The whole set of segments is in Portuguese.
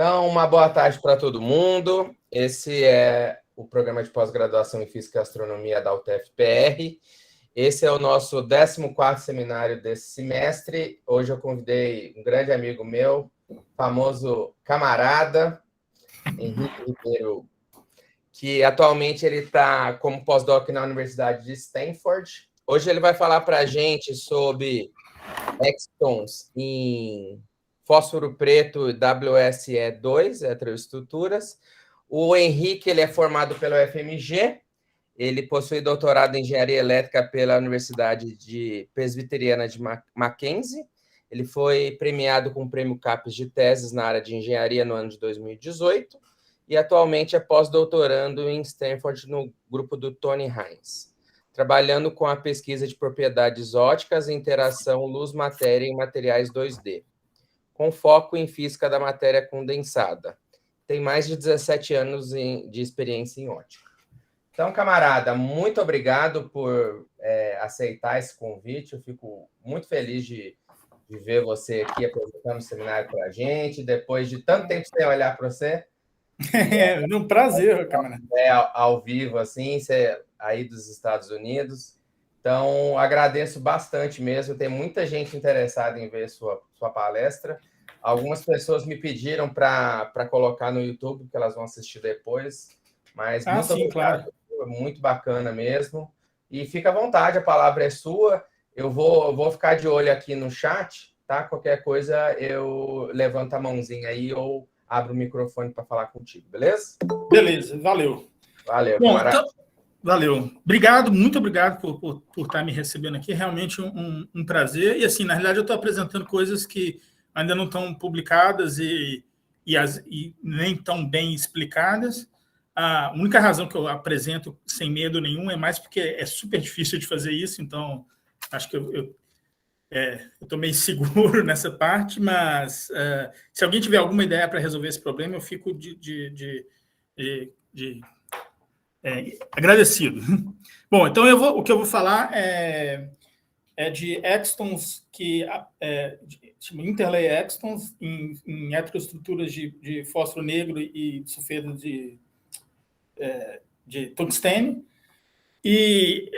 Então, uma boa tarde para todo mundo. Esse é o programa de pós-graduação em Física e Astronomia da UTF-PR. Esse é o nosso 14º seminário desse semestre. Hoje eu convidei um grande amigo meu, famoso camarada, Henrique Ribeiro, que atualmente ele está como pós-doc na Universidade de Stanford. Hoje ele vai falar para a gente sobre extons em fósforo preto WSE2, heteroestruturas. O Henrique ele é formado pelo FMG, ele possui doutorado em engenharia elétrica pela Universidade Presbiteriana de Mackenzie. Ele foi premiado com o prêmio CAPES de teses na área de engenharia no ano de 2018 e atualmente é pós-doutorando em Stanford no grupo do Tony Hines, trabalhando com a pesquisa de propriedades ópticas e interação luz-matéria em materiais 2D, com foco em física da matéria condensada. Tem mais de 17 anos de experiência em ótica. Então, camarada, muito obrigado por aceitar esse convite. Eu fico muito feliz de ver você aqui apresentando o seminário para a gente, depois de tanto tempo sem olhar para você. É um prazer, camarada. Ao vivo, assim, você aí dos Estados Unidos. Então, agradeço bastante mesmo. Tem muita gente interessada em ver sua palestra. Algumas pessoas me pediram para colocar no YouTube, porque elas vão assistir depois. Mas muito obrigado, claro. Muito bacana mesmo. E fica à vontade, a palavra é sua. Eu vou ficar de olho aqui no chat, tá? Qualquer coisa eu levanto a mãozinha aí ou abro o microfone para falar contigo, beleza? Beleza, valeu. Valeu, camarada. Então, valeu. Obrigado, muito obrigado por estar me recebendo aqui. Realmente um prazer. E, assim, na realidade, eu estou apresentando coisas que ainda não estão publicadas e nem tão bem explicadas. A única razão que eu apresento sem medo nenhum é mais porque é super difícil de fazer isso, então acho que eu estou meio seguro nessa parte, mas se alguém tiver alguma ideia para resolver esse problema, eu fico agradecido. Bom, então o que eu vou falar é de extons que chama interlay extons em heteroestruturas de fósforo negro e sulfeto de tungstênio. E,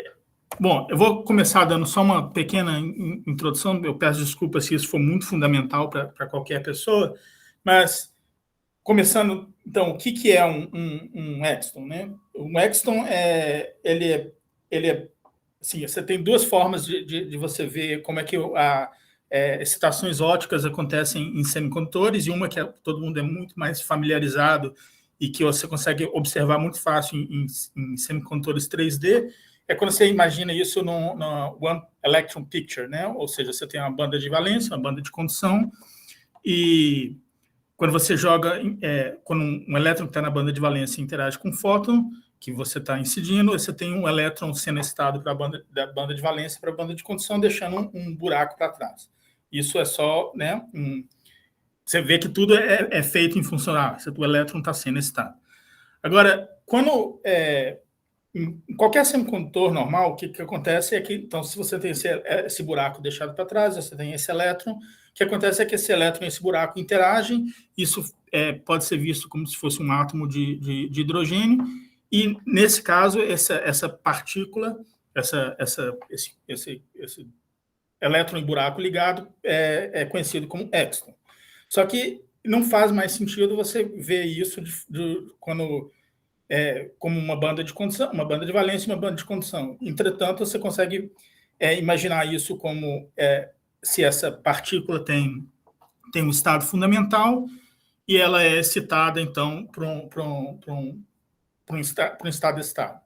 bom, eu vou começar dando só uma pequena introdução. Eu peço desculpas se isso for muito fundamental para qualquer pessoa, mas começando, então, o que é um exton, né? Um exton assim, você tem duas formas de você ver como é que excitações ópticas acontecem em semicondutores, e uma que todo mundo é muito mais familiarizado e que você consegue observar muito fácil em semicondutores 3D, é quando você imagina isso no One Electron Picture, né? Ou seja, você tem uma banda de valência, uma banda de condução, e quando você joga, quando um elétron que está na banda de valência interage com um fóton que você está incidindo, você tem um elétron sendo excitado da banda de valência para a banda de condução, deixando um buraco para trás. Isso é só, né, você vê que tudo é feito em função o elétron está sendo excitado. Agora, quando em qualquer semicondutor normal, o que acontece é que, então, se você tem esse buraco deixado para trás, você tem esse elétron, o que acontece é que esse elétron e esse buraco interagem, isso pode ser visto como se fosse um átomo de hidrogênio, e, nesse caso, essa partícula, esse elétron e buraco ligado é conhecido como exton. Só que não faz mais sentido você ver isso quando como uma banda de condução, uma banda de valência e uma banda de condução. Entretanto, você consegue imaginar isso como se essa partícula tem um estado fundamental e ela é excitada, então, para um estado estável.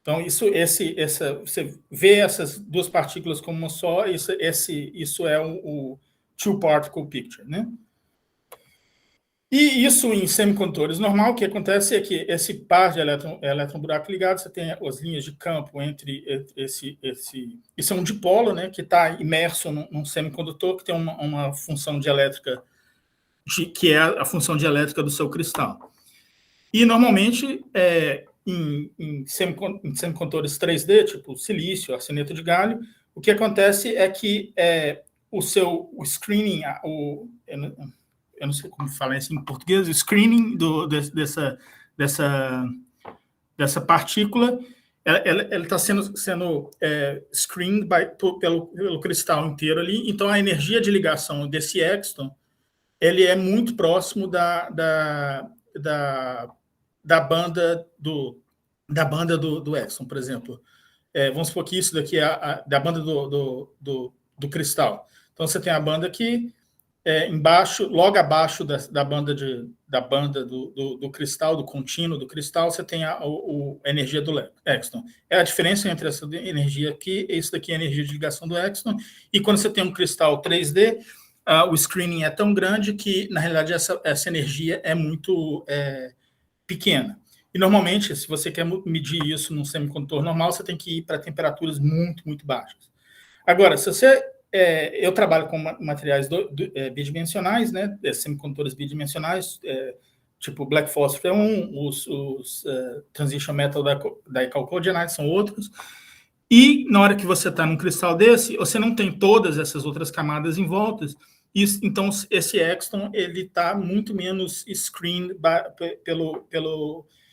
Então, você vê essas duas partículas como uma só, isso é o two-particle picture, né? E isso em semicondutores normal, o que acontece é que esse par de elétron-buraco ligado, você tem as linhas de campo entre isso é um dipolo, né, que está imerso num semicondutor que tem uma função dielétrica, que é a função dielétrica do seu cristal. E, normalmente, em semicondutores 3D, tipo silício, arseneto de galho, o que acontece é que o screening, eu não sei como falar isso em português, o screening dessa partícula, ela está sendo screened pelo cristal inteiro ali. Então, a energia de ligação desse exton, ele é muito próximo da banda do exton, por exemplo. Vamos supor que isso daqui é da banda do cristal. Então, você tem a banda aqui, embaixo, logo abaixo da banda do cristal, do contínuo do cristal, você tem a energia do exton. É a diferença entre essa energia aqui e isso daqui é a energia de ligação do exton. E quando você tem um cristal 3D, o screening é tão grande que, na realidade, essa energia é muito pequena. E, normalmente, se você quer medir isso num semicondutor normal, você tem que ir para temperaturas muito, muito baixas. Agora, se você... eu trabalho com materiais bidimensionais, né? Semicondutores bidimensionais, tipo Black Phosphor é os Transition Metal Dicalc Coordinates são outros. E, na hora que você está num cristal desse, você não tem todas essas outras camadas em volta. Então, esse exton está muito menos screened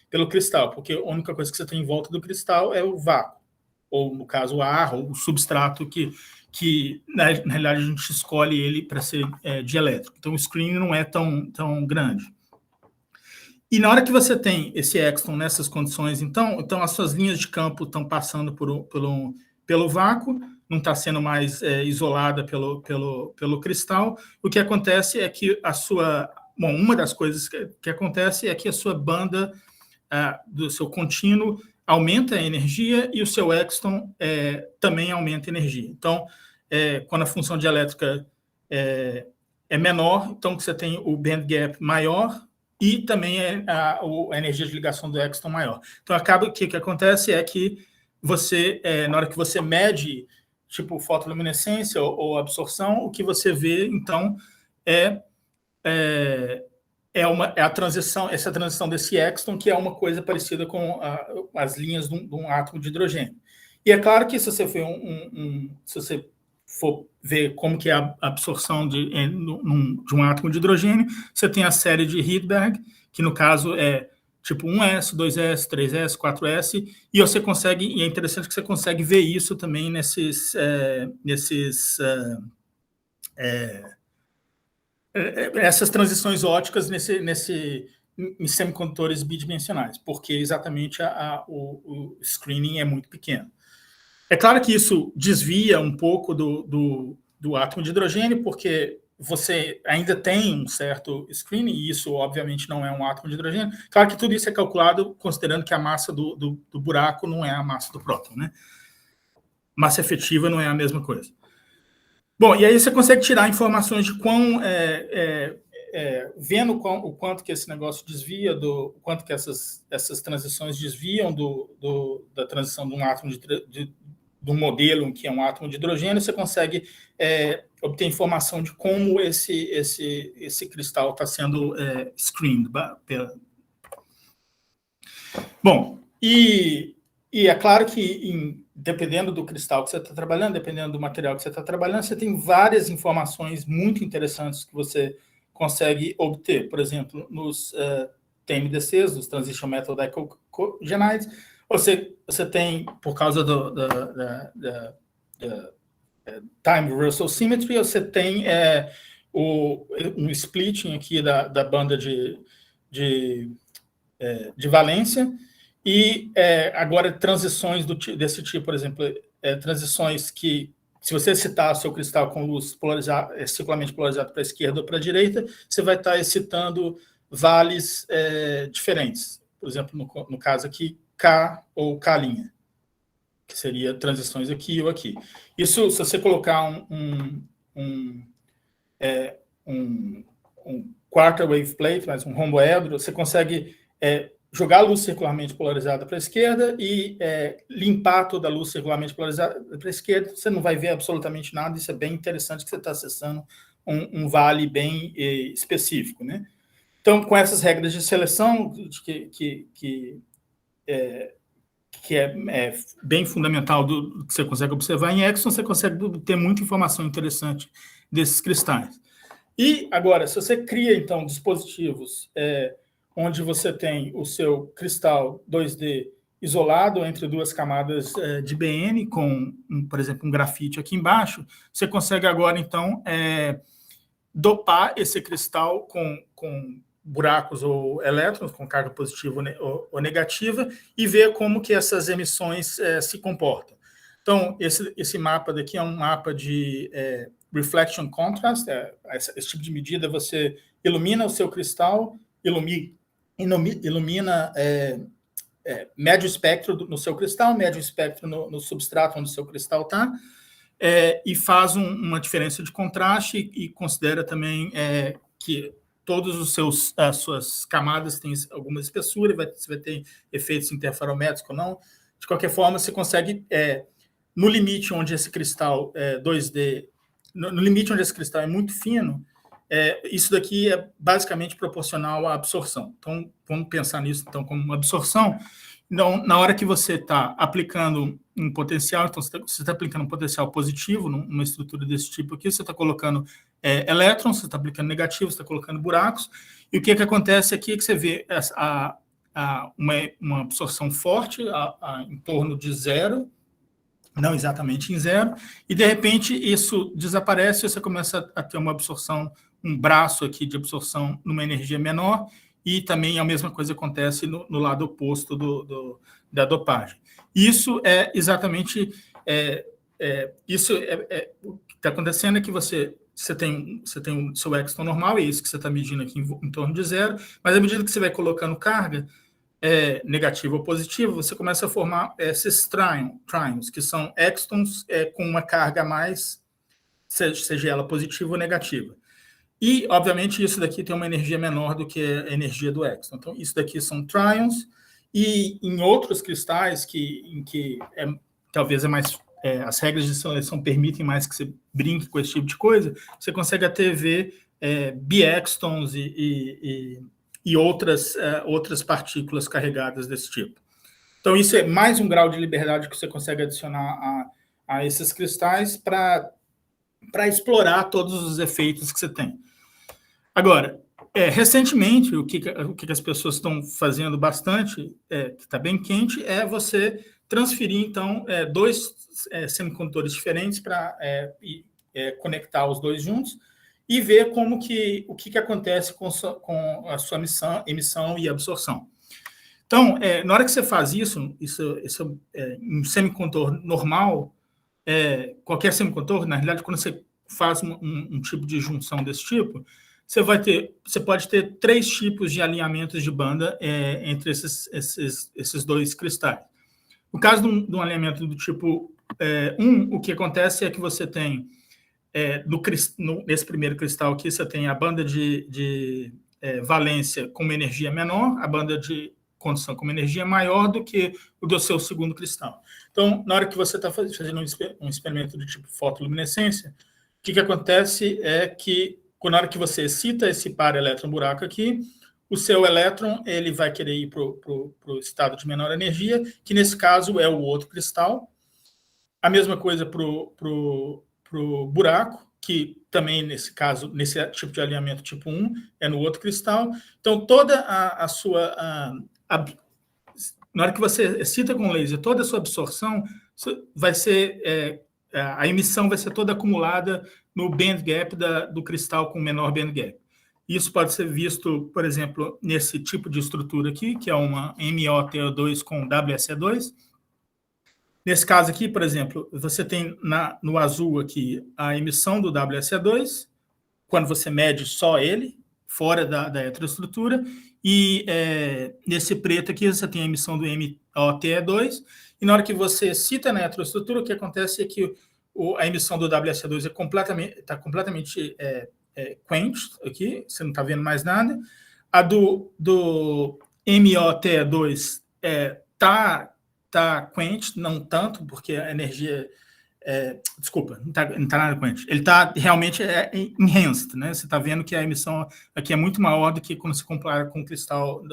pelo cristal, porque a única coisa que você tem em volta do cristal é o vácuo, ou, no caso, o ar, ou o substrato que na realidade, a gente escolhe ele para ser dielétrico. Então, o screening não é tão grande. E na hora que você tem esse exton nessas condições, então as suas linhas de campo estão passando pelo vácuo, não está sendo mais isolada pelo cristal. O que acontece é que uma das coisas que acontece é que a sua banda do seu contínuo aumenta a energia e o seu exton também aumenta a energia. Então, quando a função dielétrica é menor, então você tem o band gap maior e também a energia de ligação do exton maior. Então, o que acontece é que você, na hora que você mede, tipo fotoluminescência ou absorção, o que você vê, então, a transição, essa transição desse exton, que é uma coisa parecida com as linhas de um átomo de hidrogênio. E é claro que se você for ver como que é a absorção de um átomo de hidrogênio, você tem a série de Rydberg, que no caso é tipo 1s, 2s, 3s, 4s, e você consegue, e é interessante que você consegue ver isso também essas transições óticas em semicondutores bidimensionais, porque exatamente o screening é muito pequeno. É claro que isso desvia um pouco do átomo de hidrogênio, porque você ainda tem um certo screening, e isso, obviamente, não é um átomo de hidrogênio. Claro que tudo isso é calculado considerando que a massa do buraco não é a massa do próton, né? Massa efetiva não é a mesma coisa. Bom, e aí você consegue tirar informações de vendo o quanto que esse negócio desvia, o quanto que essas transições desviam da transição de um átomo de um modelo que é um átomo de hidrogênio, você consegue obter informação de como esse cristal está sendo screened. Bom, e é claro que, dependendo do cristal que você está trabalhando, dependendo do material que você está trabalhando, você tem várias informações muito interessantes que você consegue obter. Por exemplo, nos TMDCs, os Transition Metal Dicalc Coordinates, você tem, por causa da Time Reversal Symmetry, você tem um splitting aqui da banda de valência, e agora transições desse tipo, por exemplo, transições que, se você excitar o seu cristal com luz circularmente polarizada para a esquerda ou para a direita, você vai estar excitando vales diferentes. Por exemplo, no caso aqui, K ou K', que seria transições aqui ou aqui. Isso, se você colocar um quarter wave plate, mas um romboedro, você consegue jogar a luz circularmente polarizada para a esquerda e limpar toda a luz circularmente polarizada para a esquerda. Você não vai ver absolutamente nada. Isso é bem interessante, que você está acessando um vale bem específico, né? Então, com essas regras de seleção, que é bem fundamental do que você consegue observar em exton, você consegue ter muita informação interessante desses cristais. E agora, se você cria, então, dispositivos onde você tem o seu cristal 2D isolado entre duas camadas de BN, com, por exemplo, um grafite aqui embaixo, você consegue agora, então, dopar esse cristal com buracos ou elétrons, com carga positiva ou negativa, e ver como que essas emissões se comportam. Então, esse mapa daqui é um mapa de reflection contrast, esse tipo de medida, você ilumina o seu cristal, ilumina médio espectro no seu cristal, médio espectro no substrato onde o seu cristal está, e faz uma diferença de contraste e considera também que todas as suas camadas têm alguma espessura, você vai ter efeitos interferométricos ou não. De qualquer forma, você consegue, no limite onde esse cristal 2D, no limite onde esse cristal é muito fino, isso daqui é basicamente proporcional à absorção. Então, vamos pensar nisso então como uma absorção. Então, na hora que você está aplicando um potencial, então você está aplicando um potencial positivo numa estrutura desse tipo aqui, você está colocando elétrons, você está aplicando negativo, você está colocando buracos, e o que acontece aqui é que você vê uma absorção forte em torno de zero, não exatamente em zero, e de repente isso desaparece e você começa a ter uma absorção, um braço aqui de absorção numa energia menor, e também a mesma coisa acontece no lado oposto da dopagem. Isso é exatamente... o que está acontecendo é que você tem o seu exton normal, é isso que você está medindo aqui em torno de zero, mas à medida que você vai colocando carga, negativo ou positivo, você começa a formar esses tryons, que são extons com uma carga a mais, seja ela positiva ou negativa. E, obviamente, isso daqui tem uma energia menor do que a energia do exton. Então, isso daqui são tryons, e em outros cristais em que talvez as regras de seleção permitem mais que você brinque com esse tipo de coisa, você consegue até ver biextons e outras partículas carregadas desse tipo. Então, isso é mais um grau de liberdade que você consegue adicionar a esses cristais para explorar todos os efeitos que você tem. Agora, recentemente, o que as pessoas estão fazendo bastante, que está bem quente, é você transferir, então, dois semicondutores diferentes para conectar os dois juntos e ver o que acontece com a sua emissão e absorção. Então, na hora que você faz isso um semicondutor normal, qualquer semicondutor, na realidade, quando você faz um tipo de junção desse tipo, você pode ter 3 tipos de alinhamentos de banda entre esses dois cristais. No caso de um alinhamento do tipo 1, o que acontece é que você tem, nesse primeiro cristal aqui, você tem a banda de valência com uma energia menor, a banda de condução com uma energia maior do que o do seu segundo cristal. Então, na hora que você está fazendo um experimento do tipo fotoluminescência, o que acontece é que, na hora que você excita esse par elétron-buraco aqui, o seu elétron ele vai querer ir para o estado de menor energia, que nesse caso é o outro cristal. A mesma coisa para o buraco, que também, nesse caso, nesse tipo de alinhamento tipo 1, é no outro cristal. Então, toda a sua... na hora que você excita com laser, toda a sua absorção vai ser... a emissão vai ser toda acumulada no band gap do cristal com menor band gap. Isso pode ser visto, por exemplo, nesse tipo de estrutura aqui, que é uma MOTO2 com WSE2. Nesse caso aqui, por exemplo, você tem no azul aqui a emissão do WSE2, quando você mede só ele, fora da heteroestrutura, e nesse preto aqui você tem a emissão do MOTE2, e na hora que você excita na heteroestrutura, o que acontece é que a emissão do WSE2 está completamente quenched aqui, você não está vendo mais nada. A do MOTE2 está quenched, não tanto, porque a energia... desculpa, não está nada quente. Ele está realmente enhanced, né? Você está vendo que a emissão aqui é muito maior do que quando se compara com o cristal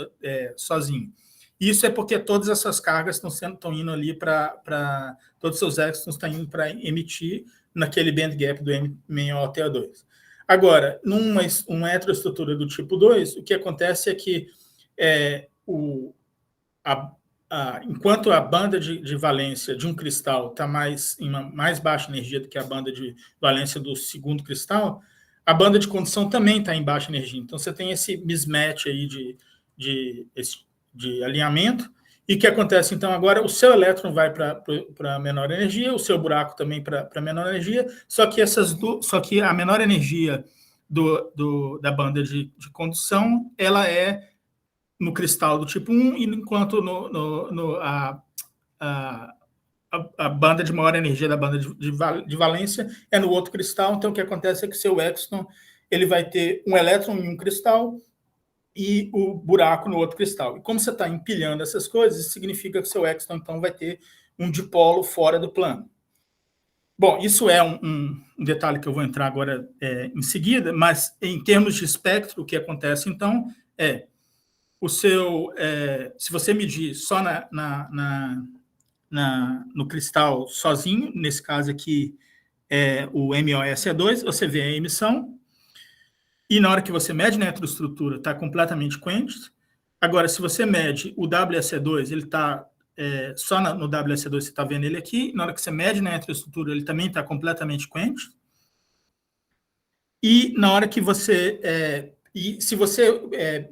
sozinho. Isso é porque todas essas cargas estão indo ali para... Todos os seus extons estão indo para emitir naquele band gap do MOTO2. Agora, numa heteroestrutura do tipo 2, o que acontece é que enquanto a banda de valência de um cristal está em uma mais baixa energia do que a banda de valência do segundo cristal, a banda de condução também está em baixa energia. Então, você tem esse mismatch aí de alinhamento. E o que acontece, então, agora? O seu elétron vai para menor energia, o seu buraco também para menor energia, só que a menor energia da banda de condução, ela é no cristal do tipo 1, enquanto a banda de maior energia da banda de valência é no outro cristal. Então, o que acontece é que o seu exton ele vai ter um elétron em um cristal e o buraco no outro cristal. E como você está empilhando essas coisas, isso significa que o seu exton, então, vai ter um dipolo fora do plano. Bom, isso é um detalhe que eu vou entrar agora em seguida, mas em termos de espectro, o que acontece, então, se você medir só no cristal sozinho, nesse caso aqui, o MOS2, você vê a emissão, e na hora que você mede na heteroestrutura, está completamente quenched. Agora, se você mede o WSE2, ele está só no WSE2, você está vendo ele aqui. Na hora que você mede na heteroestrutura, ele também está completamente quenched. E na hora que você... E se você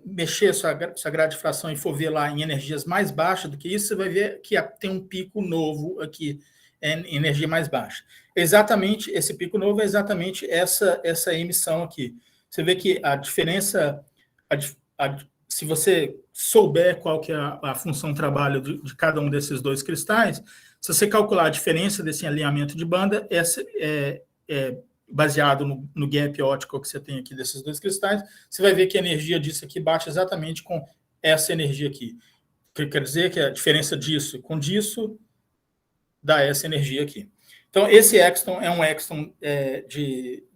mexer sua grade de fração e for ver lá em energias mais baixas do que isso, você vai ver que tem um pico novo aqui, em energia mais baixa. Exatamente, esse pico novo é exatamente essa emissão aqui. Você vê que a diferença, se você souber qual que é a função trabalho de cada um desses dois cristais, se você calcular a diferença desse alinhamento de banda, essa baseado no gap óptico que você tem aqui desses dois cristais, você vai ver que a energia disso aqui bate exatamente com essa energia aqui. Que quer dizer que a diferença disso com disso dá essa energia aqui. Então, esse exton é um exton que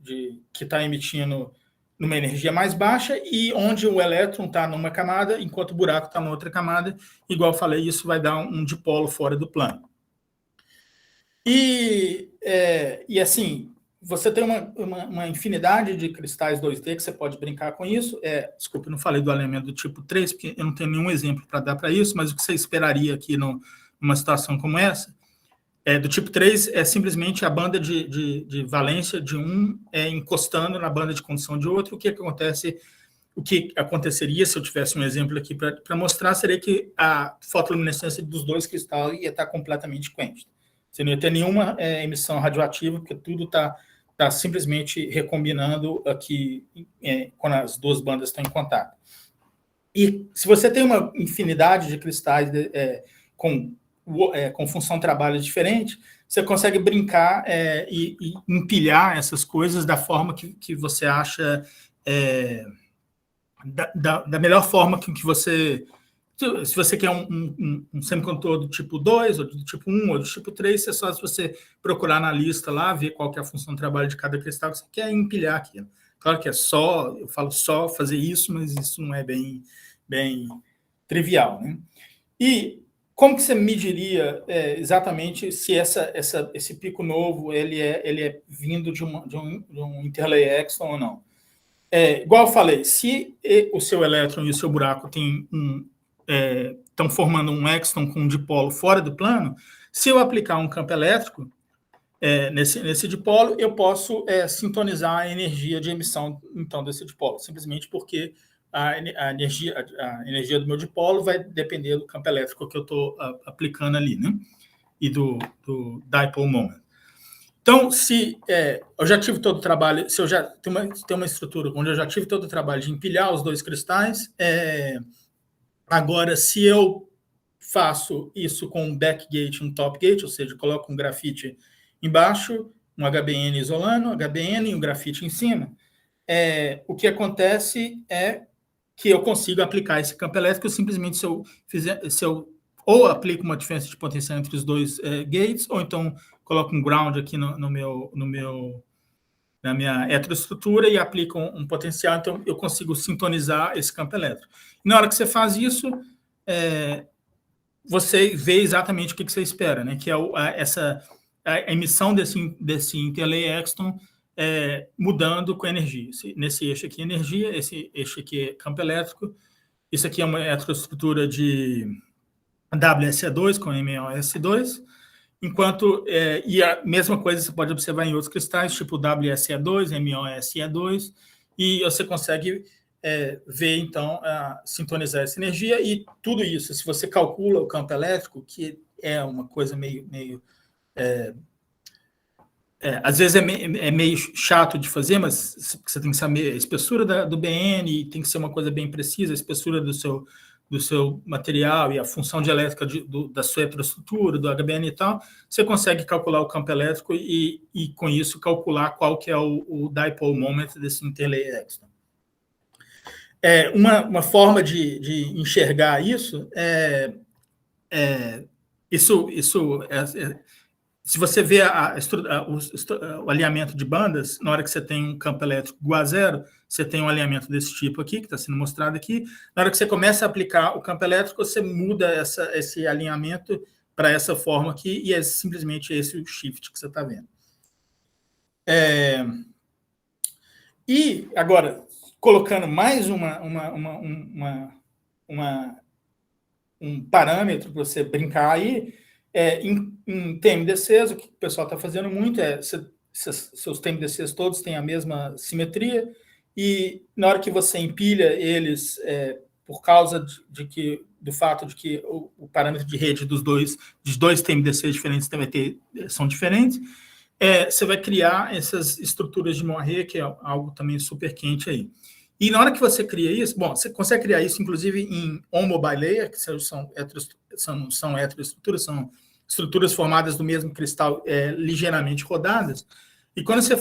está emitindo numa energia mais baixa e onde o elétron está numa camada, enquanto o buraco está na outra camada. Igual eu falei, isso vai dar um dipolo fora do plano. E assim, você tem uma infinidade de cristais 2D que você pode brincar com isso. Desculpa, eu não falei do alinhamento do tipo 3, porque eu não tenho nenhum exemplo para dar para isso, mas o que você esperaria aqui numa situação como essa, do tipo 3 é simplesmente a banda de valência de um encostando na banda de condução de outro. O que aconteceria, se eu tivesse um exemplo aqui para mostrar, seria que a fotoluminescência dos dois cristais ia estar completamente quente. Você não ia ter nenhuma emissão radioativa, porque tudo está simplesmente recombinando aqui quando as duas bandas estão em contato. E se você tem uma infinidade de cristais com função trabalho diferente, você consegue brincar e empilhar essas coisas da forma que você acha, da melhor forma que você... Se você quer um semicondutor do tipo 2, ou do tipo 1, ou do tipo 3, é só se você procurar na lista lá, ver qual que é a função de trabalho de cada cristal que você quer empilhar aqui. Claro que eu falo só fazer isso, mas isso não é bem trivial, né? E como que você mediria exatamente se esse pico novo ele é vindo de um interlay exton ou não? Igual eu falei, se o seu elétron e o seu buraco estão formando um exton com um dipolo fora do plano, se eu aplicar um campo elétrico nesse dipolo, eu posso sintonizar a energia de emissão então desse dipolo, simplesmente porque a energia do meu dipolo vai depender do campo elétrico que eu estou aplicando ali, né? E do dipole moment. Então, se eu já tive todo o trabalho, se eu já tenho uma estrutura onde eu já tive todo o trabalho de empilhar os dois cristais, agora, se eu faço isso com um backgate e um topgate, ou seja, coloco um grafite embaixo, um HBN isolando, HBN e um grafite em cima, o que acontece é que eu consigo aplicar esse campo elétrico simplesmente se eu ou aplico uma diferença de potência entre os dois gates, ou então coloco um ground aqui na minha heteroestrutura e aplico um potencial, então eu consigo sintonizar esse campo elétrico. E na hora que você faz isso, você vê exatamente o que você espera, né? Que é a emissão desse interlay exton mudando com energia. Nesse eixo aqui, energia, esse eixo aqui é campo elétrico, isso aqui é uma heteroestrutura de WSE2 com MeO-S2, enquanto, e a mesma coisa você pode observar em outros cristais, tipo WSE2, MeO-Se2, e você consegue ver, então, sintonizar essa energia, e tudo isso, se você calcula o campo elétrico, que é uma coisa meio às vezes é meio chato de fazer, mas você tem que saber a espessura do BN, tem que ser uma coisa bem precisa, a espessura do seu material e a função dielétrica da sua heteroestrutura, do HBN e tal. Você consegue calcular o campo elétrico e com isso, calcular qual que é o dipole moment desse interlayer extern. Uma forma de enxergar isso se você vê o alinhamento de bandas, na hora que você tem um campo elétrico igual a zero, você tem um alinhamento desse tipo aqui, que está sendo mostrado aqui. Na hora que você começa a aplicar o campo elétrico, você muda esse alinhamento para essa forma aqui, e é simplesmente esse o shift que você está vendo. E, agora, colocando mais um parâmetro para você brincar aí, em TMDCs, o que o pessoal está fazendo muito seus TMDCs todos têm a mesma simetria, e na hora que você empilha eles, por causa do fato de que o parâmetro de rede dos dois TMDCs diferentes são diferentes, você vai criar essas estruturas de Moiré, que é algo também super quente aí. E na hora que você cria isso, você consegue criar isso, inclusive, em on-mobile-layer, que são heteroestruturas, são estruturas formadas do mesmo cristal ligeiramente rodadas. E quando você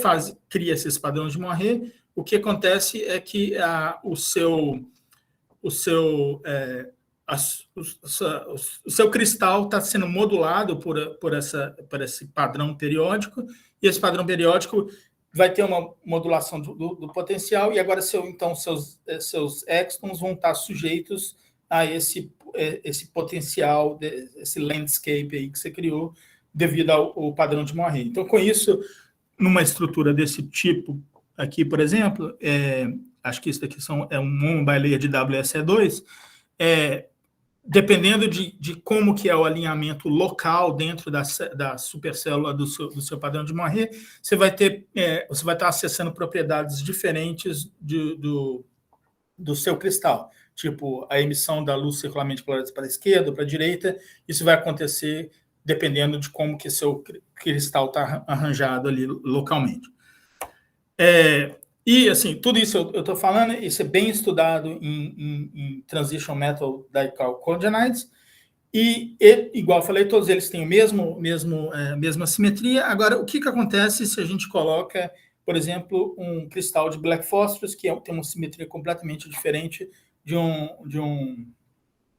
cria esses padrões de Moiré, o que acontece é que o seu cristal está sendo modulado por esse padrão periódico, e esse padrão periódico vai ter uma modulação do potencial, e agora seus extons vão estar sujeitos a esse potencial, esse landscape aí que você criou devido ao padrão de Moiré. Então, com isso, numa estrutura desse tipo aqui, por exemplo, acho que isso daqui é um on-mobile-layer de WSE2, dependendo de como que é o alinhamento local dentro da supercélula do seu padrão de Moiré, você vai estar acessando propriedades diferentes do seu cristal, tipo a emissão da luz circularmente polarizada para a esquerda ou para a direita. Isso vai acontecer dependendo de como que seu cristal está arranjado ali localmente. E, assim, tudo isso eu estou falando, isso é bem estudado em Transition Metal Dipole Coordinates, e, igual eu falei, todos eles têm a mesma simetria. Agora, o que acontece se a gente coloca, por exemplo, um cristal de Black Phosphorus, que tem uma simetria completamente diferente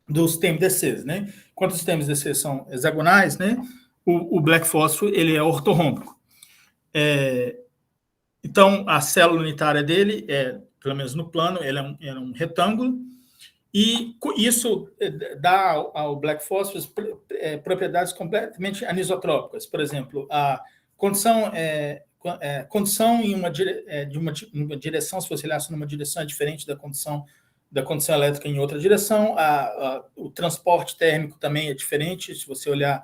dos TMDCs, né? Enquanto os TMDCs são hexagonais, né? O Black Phosphorus, ele é ortorrômbico. Então, a célula unitária dele, pelo menos no plano, ele é um retângulo, e isso dá ao Black Phosphorus propriedades completamente anisotrópicas. Por exemplo, a condição em uma direção, se você olhasse numa direção, é diferente da condição elétrica em outra direção. O transporte térmico também é diferente, se você olhar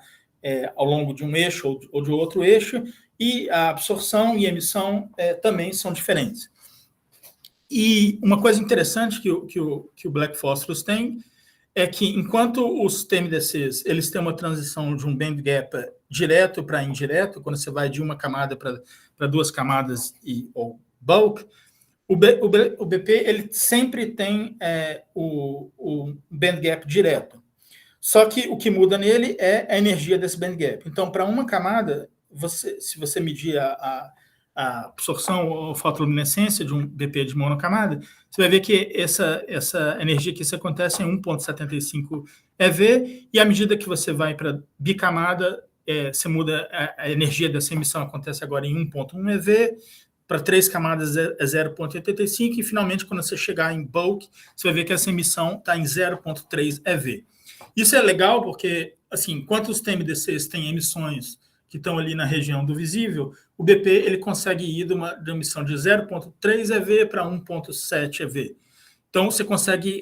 ao longo de um eixo ou de outro eixo, e a absorção e a emissão também são diferentes. E uma coisa interessante que o Black Phosphorus tem é que, enquanto os TMDCs eles têm uma transição de um band gap direto para indireto, quando você vai de uma camada para duas camadas ou bulk, o BP ele sempre tem o band gap direto. Só que o que muda nele é a energia desse band gap. Então, para uma camada, se você medir a absorção ou fotoluminescência de um BP de monocamada, você vai ver que essa energia que isso acontece em 1,75 eV, e à medida que você vai para bicamada, você muda a energia dessa emissão, acontece agora em 1,1 eV, para 3 camadas é 0,85, e finalmente, quando você chegar em bulk, você vai ver que essa emissão está em 0,3 eV. Isso é legal porque, assim, enquanto os TMDCs têm emissões que estão ali na região do visível, o BP ele consegue ir de uma emissão de 0,3 EV para 1,7 EV. Então, você consegue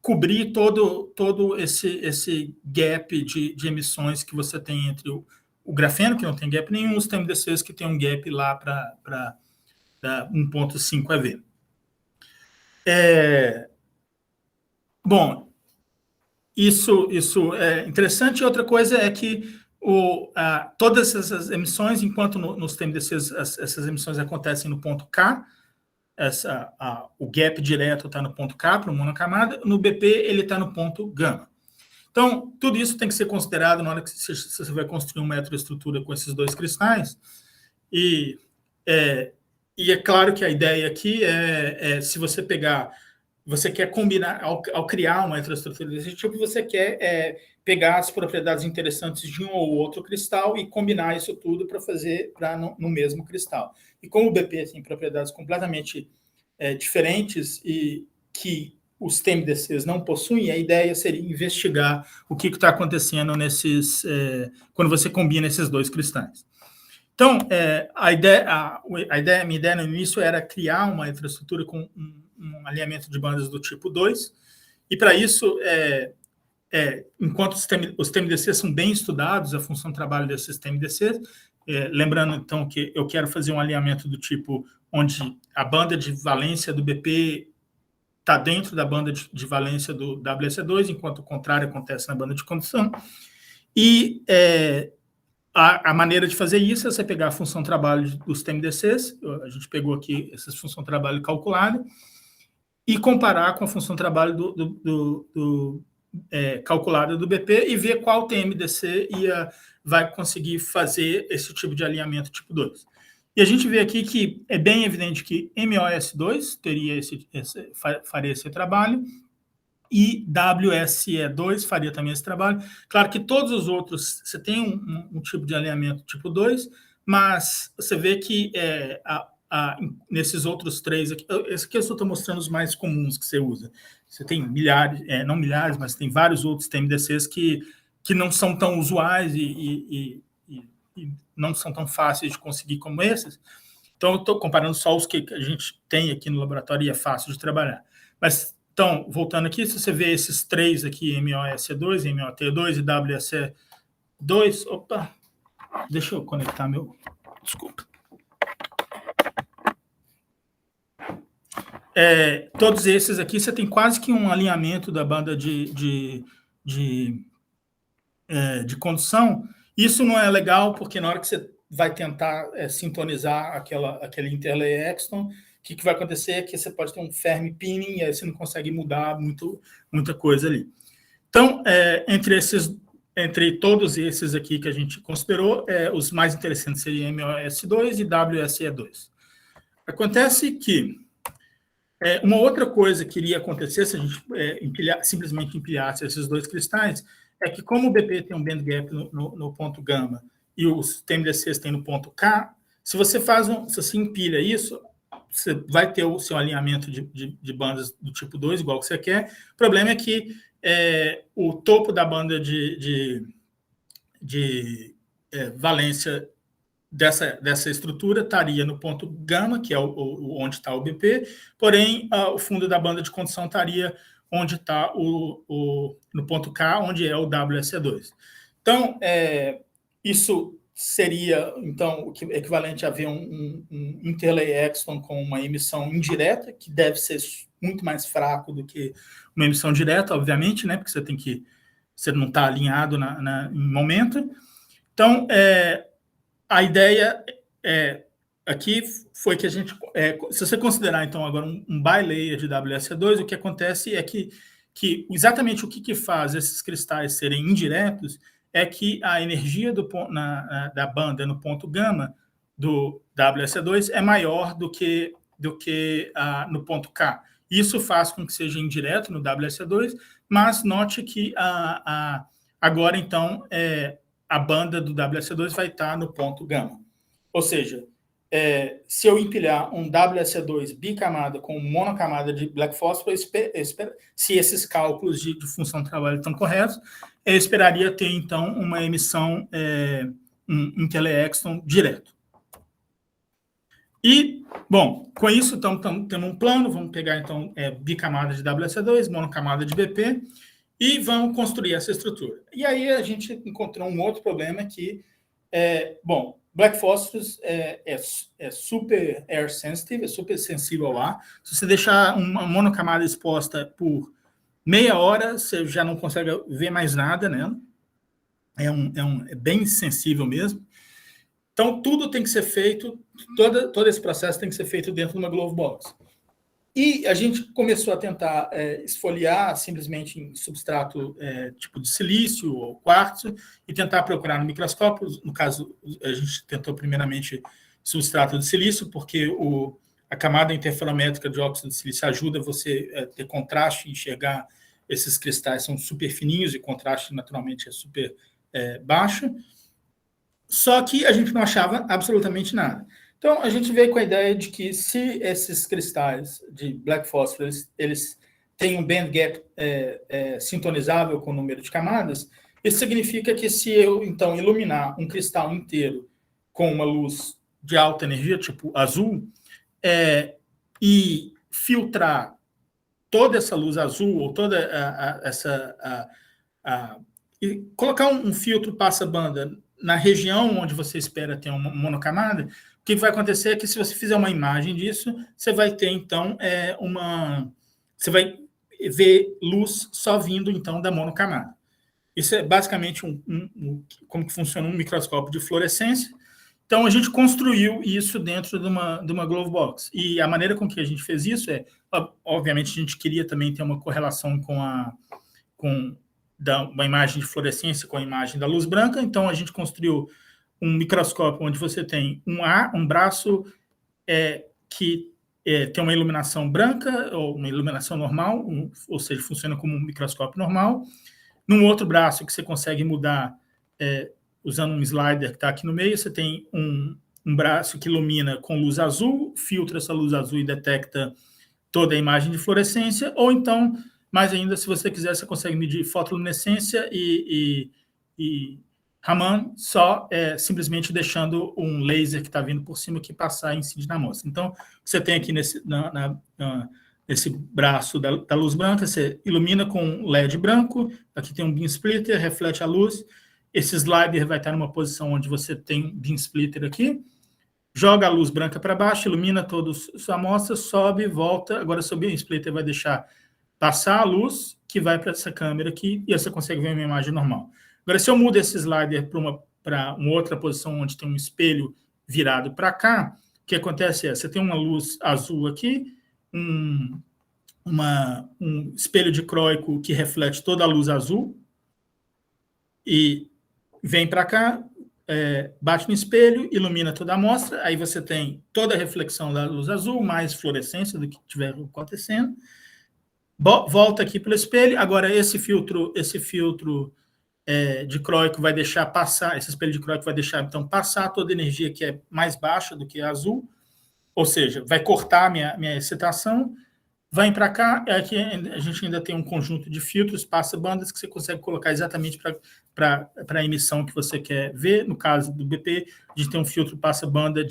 cobrir todo esse gap de emissões que você tem entre o grafeno, que não tem gap nenhum, os TMDCs que tem um gap lá para 1,5 EV. Bom, isso é interessante. E outra coisa é que todas essas emissões, enquanto nos TMDCs essas emissões acontecem no ponto K, o gap direto está no ponto K para o monocamada, no BP ele está no ponto gama. Então, tudo isso tem que ser considerado na hora que você vai construir uma heteroestrutura com esses dois cristais. E é claro que a ideia aqui se você pegar, você quer combinar, ao criar uma heteroestrutura desse tipo, você quer pegar as propriedades interessantes de um ou outro cristal e combinar isso tudo para fazer no mesmo cristal. E como o BP tem propriedades completamente diferentes e que os TMDCs não possuem, a ideia seria investigar o que está acontecendo quando você combina esses dois cristais. Então, minha ideia no início era criar uma infraestrutura com um alinhamento de bandas do tipo 2, e para isso, enquanto os TMDCs são bem estudados, a função de trabalho desses TMDCs, lembrando, então, que eu quero fazer um alinhamento do tipo onde a banda de valência do BP está dentro da banda de valência do WSE2, enquanto o contrário acontece na banda de condução. E a maneira de fazer isso é você pegar a função trabalho dos TMDCs, a gente pegou aqui essa função trabalho calculada, e comparar com a função trabalho calculada do BP e ver qual TMDC vai conseguir fazer esse tipo de alinhamento tipo 2. E a gente vê aqui que é bem evidente que MOS2 faria esse trabalho e WSE2 faria também esse trabalho. Claro que todos os outros, você tem um tipo de alinhamento tipo 2, mas você vê que nesses outros três aqui, esse aqui eu só estou mostrando os mais comuns que você usa. Você tem milhares, não milhares, mas tem vários outros TMDCs que não são tão usuais e não são tão fáceis de conseguir como esses. Então, eu estou comparando só os que a gente tem aqui no laboratório e é fácil de trabalhar. Mas, então, voltando aqui, se você vê esses três aqui, MOSE2, MOT2 e WSE2, opa, deixa eu conectar desculpa. Todos esses aqui, você tem quase que um alinhamento da banda de condução. Isso não é legal, porque na hora que você vai tentar sintonizar aquele interlay Exton, o que vai acontecer é que você pode ter um Fermi pinning, e aí você não consegue mudar muita coisa ali. Então, entre todos esses aqui que a gente considerou, os mais interessantes seriam MOS2 e WSE2. Acontece que uma outra coisa que iria acontecer se a gente simplesmente empilhasse esses dois cristais é que, como o BP tem um band gap no ponto gama e os TMDCs têm no ponto K, se você empilha isso, você vai ter o seu alinhamento de bandas do tipo 2, igual que você quer. O problema é que o topo da banda de valência dessa estrutura estaria no ponto gama, que é onde está o BP, porém, o fundo da banda de condução estaria onde está no ponto K, onde é o WSE2. Então, isso seria, então, o equivalente a ver um interlay Exton com uma emissão indireta, que deve ser muito mais fraco do que uma emissão direta, obviamente, né, porque você não está alinhado em momento. Então, a ideia aqui foi que a gente, se você considerar, então, agora um bilayer de WSE2, o que acontece é que exatamente o que faz esses cristais serem indiretos é que a energia da banda no ponto gama do WSE2 é maior do que no ponto K. Isso faz com que seja indireto no WSE2, mas note que agora, então, a banda do WSE2 vai estar no ponto gama. Ou seja, se eu empilhar um WSE2 bicamada com monocamada de black fósforo, se esses cálculos de função de trabalho estão corretos, eu esperaria ter, então, uma emissão Intel Exton direto. E, bom, com isso, então, temos um plano, vamos pegar, então, bicamada de WSA2, monocamada de BP, e vamos construir essa estrutura. E aí a gente encontrou um outro problema que, bom, Black Phosphorus é super air sensitive, é super sensível ao ar. Se você deixar uma monocamada exposta por meia hora, você já não consegue ver mais nada, né? É bem sensível mesmo. Então, tudo tem que ser feito, todo esse processo tem que ser feito dentro de uma glove box. E a gente começou a tentar esfoliar simplesmente em substrato tipo de silício ou quartzo e tentar procurar no microscópio. No caso, a gente tentou primeiramente substrato de silício, porque a camada interferométrica de óxido de silício ajuda você a ter contraste e enxergar esses cristais, são super fininhos e o contraste naturalmente é super baixo. Só que a gente não achava absolutamente nada. Então, a gente veio com a ideia de que se esses cristais de Black Phosphorus eles têm um band gap sintonizável com o número de camadas, isso significa que se eu, então, iluminar um cristal inteiro com uma luz de alta energia, tipo azul, e filtrar toda essa luz azul, ou toda e colocar um filtro passa-banda na região onde você espera ter uma monocamada, o que vai acontecer é que se você fizer uma imagem disso, você vai ter, então, você vai ver luz só vindo, então, da monocamada. Isso é basicamente como que funciona um microscópio de fluorescência. Então, a gente construiu isso dentro de uma glove box. E a maneira com que a gente fez isso obviamente, a gente queria também ter uma correlação com uma imagem de fluorescência com a imagem da luz branca. Então, a gente construiu um microscópio onde você tem um braço que tem uma iluminação branca, ou uma iluminação normal, ou seja, funciona como um microscópio normal. Num outro braço que você consegue mudar usando um slider que está aqui no meio, você tem um braço que ilumina com luz azul, filtra essa luz azul e detecta toda a imagem de fluorescência, ou então, mais ainda, se você quiser, você consegue medir fotoluminescência e Raman só simplesmente deixando um laser que está vindo por cima que passar e incide na amostra. Então, você tem aqui nesse braço da luz branca, você ilumina com LED branco, aqui tem um beam splitter, reflete a luz, esse slider vai estar numa posição onde você tem um beam splitter aqui, joga a luz branca para baixo, ilumina toda a sua amostra, sobe, volta, agora o beam splitter vai deixar passar a luz que vai para essa câmera aqui e você consegue ver uma imagem normal. Agora, se eu mudo esse slider para uma outra posição onde tem um espelho virado para cá, o que acontece você tem uma luz azul aqui, um espelho dicróico que reflete toda a luz azul e vem para cá, bate no espelho, ilumina toda a amostra, aí você tem toda a reflexão da luz azul, mais fluorescência do que estiver acontecendo, volta aqui pelo espelho, agora esse filtro dicróico vai deixar passar, esse espelho dicróico vai deixar, então, passar toda a energia que é mais baixa do que a azul, ou seja, vai cortar minha excitação, vai para cá, aqui a gente ainda tem um conjunto de filtros, passa-bandas, que você consegue colocar exatamente para a emissão que você quer ver. No caso do BP, a gente tem um filtro passa-banda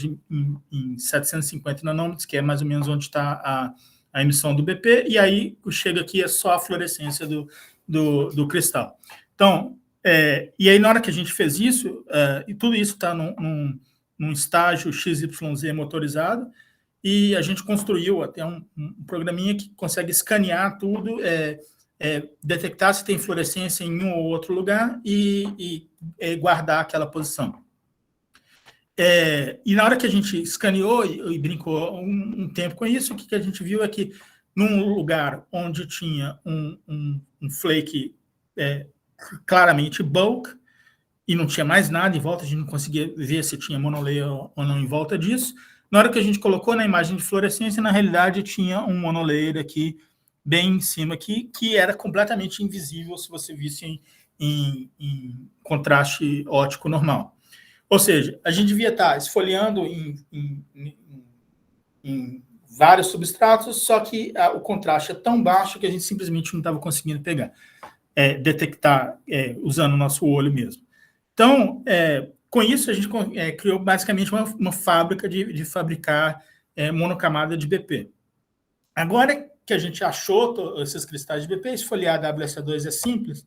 em 750 nanômetros, que é mais ou menos onde está a emissão do BP, e aí chega aqui é só a fluorescência do cristal. Então, e aí na hora que a gente fez isso, e tudo isso está num estágio XYZ motorizado, e a gente construiu até um programinha que consegue escanear tudo, detectar se tem fluorescência em um ou outro lugar e guardar aquela posição. E na hora que a gente escaneou e brincou um tempo com isso, o que a gente viu é que num lugar onde tinha um flake claramente bulk, e não tinha mais nada em volta, a gente não conseguia ver se tinha monolayer ou não em volta disso. Na hora que a gente colocou na imagem de fluorescência, na realidade tinha um monolayer aqui, bem em cima aqui, que era completamente invisível se você visse em contraste óptico normal. Ou seja, a gente devia estar esfoliando em vários substratos, só que o contraste é tão baixo que a gente simplesmente não estava conseguindo detectar usando o nosso olho mesmo. Então, Com isso, a gente criou basicamente uma fábrica de fabricar monocamada de BP. Agora que a gente achou esses cristais de BP, esfoliar a WSA2 é simples.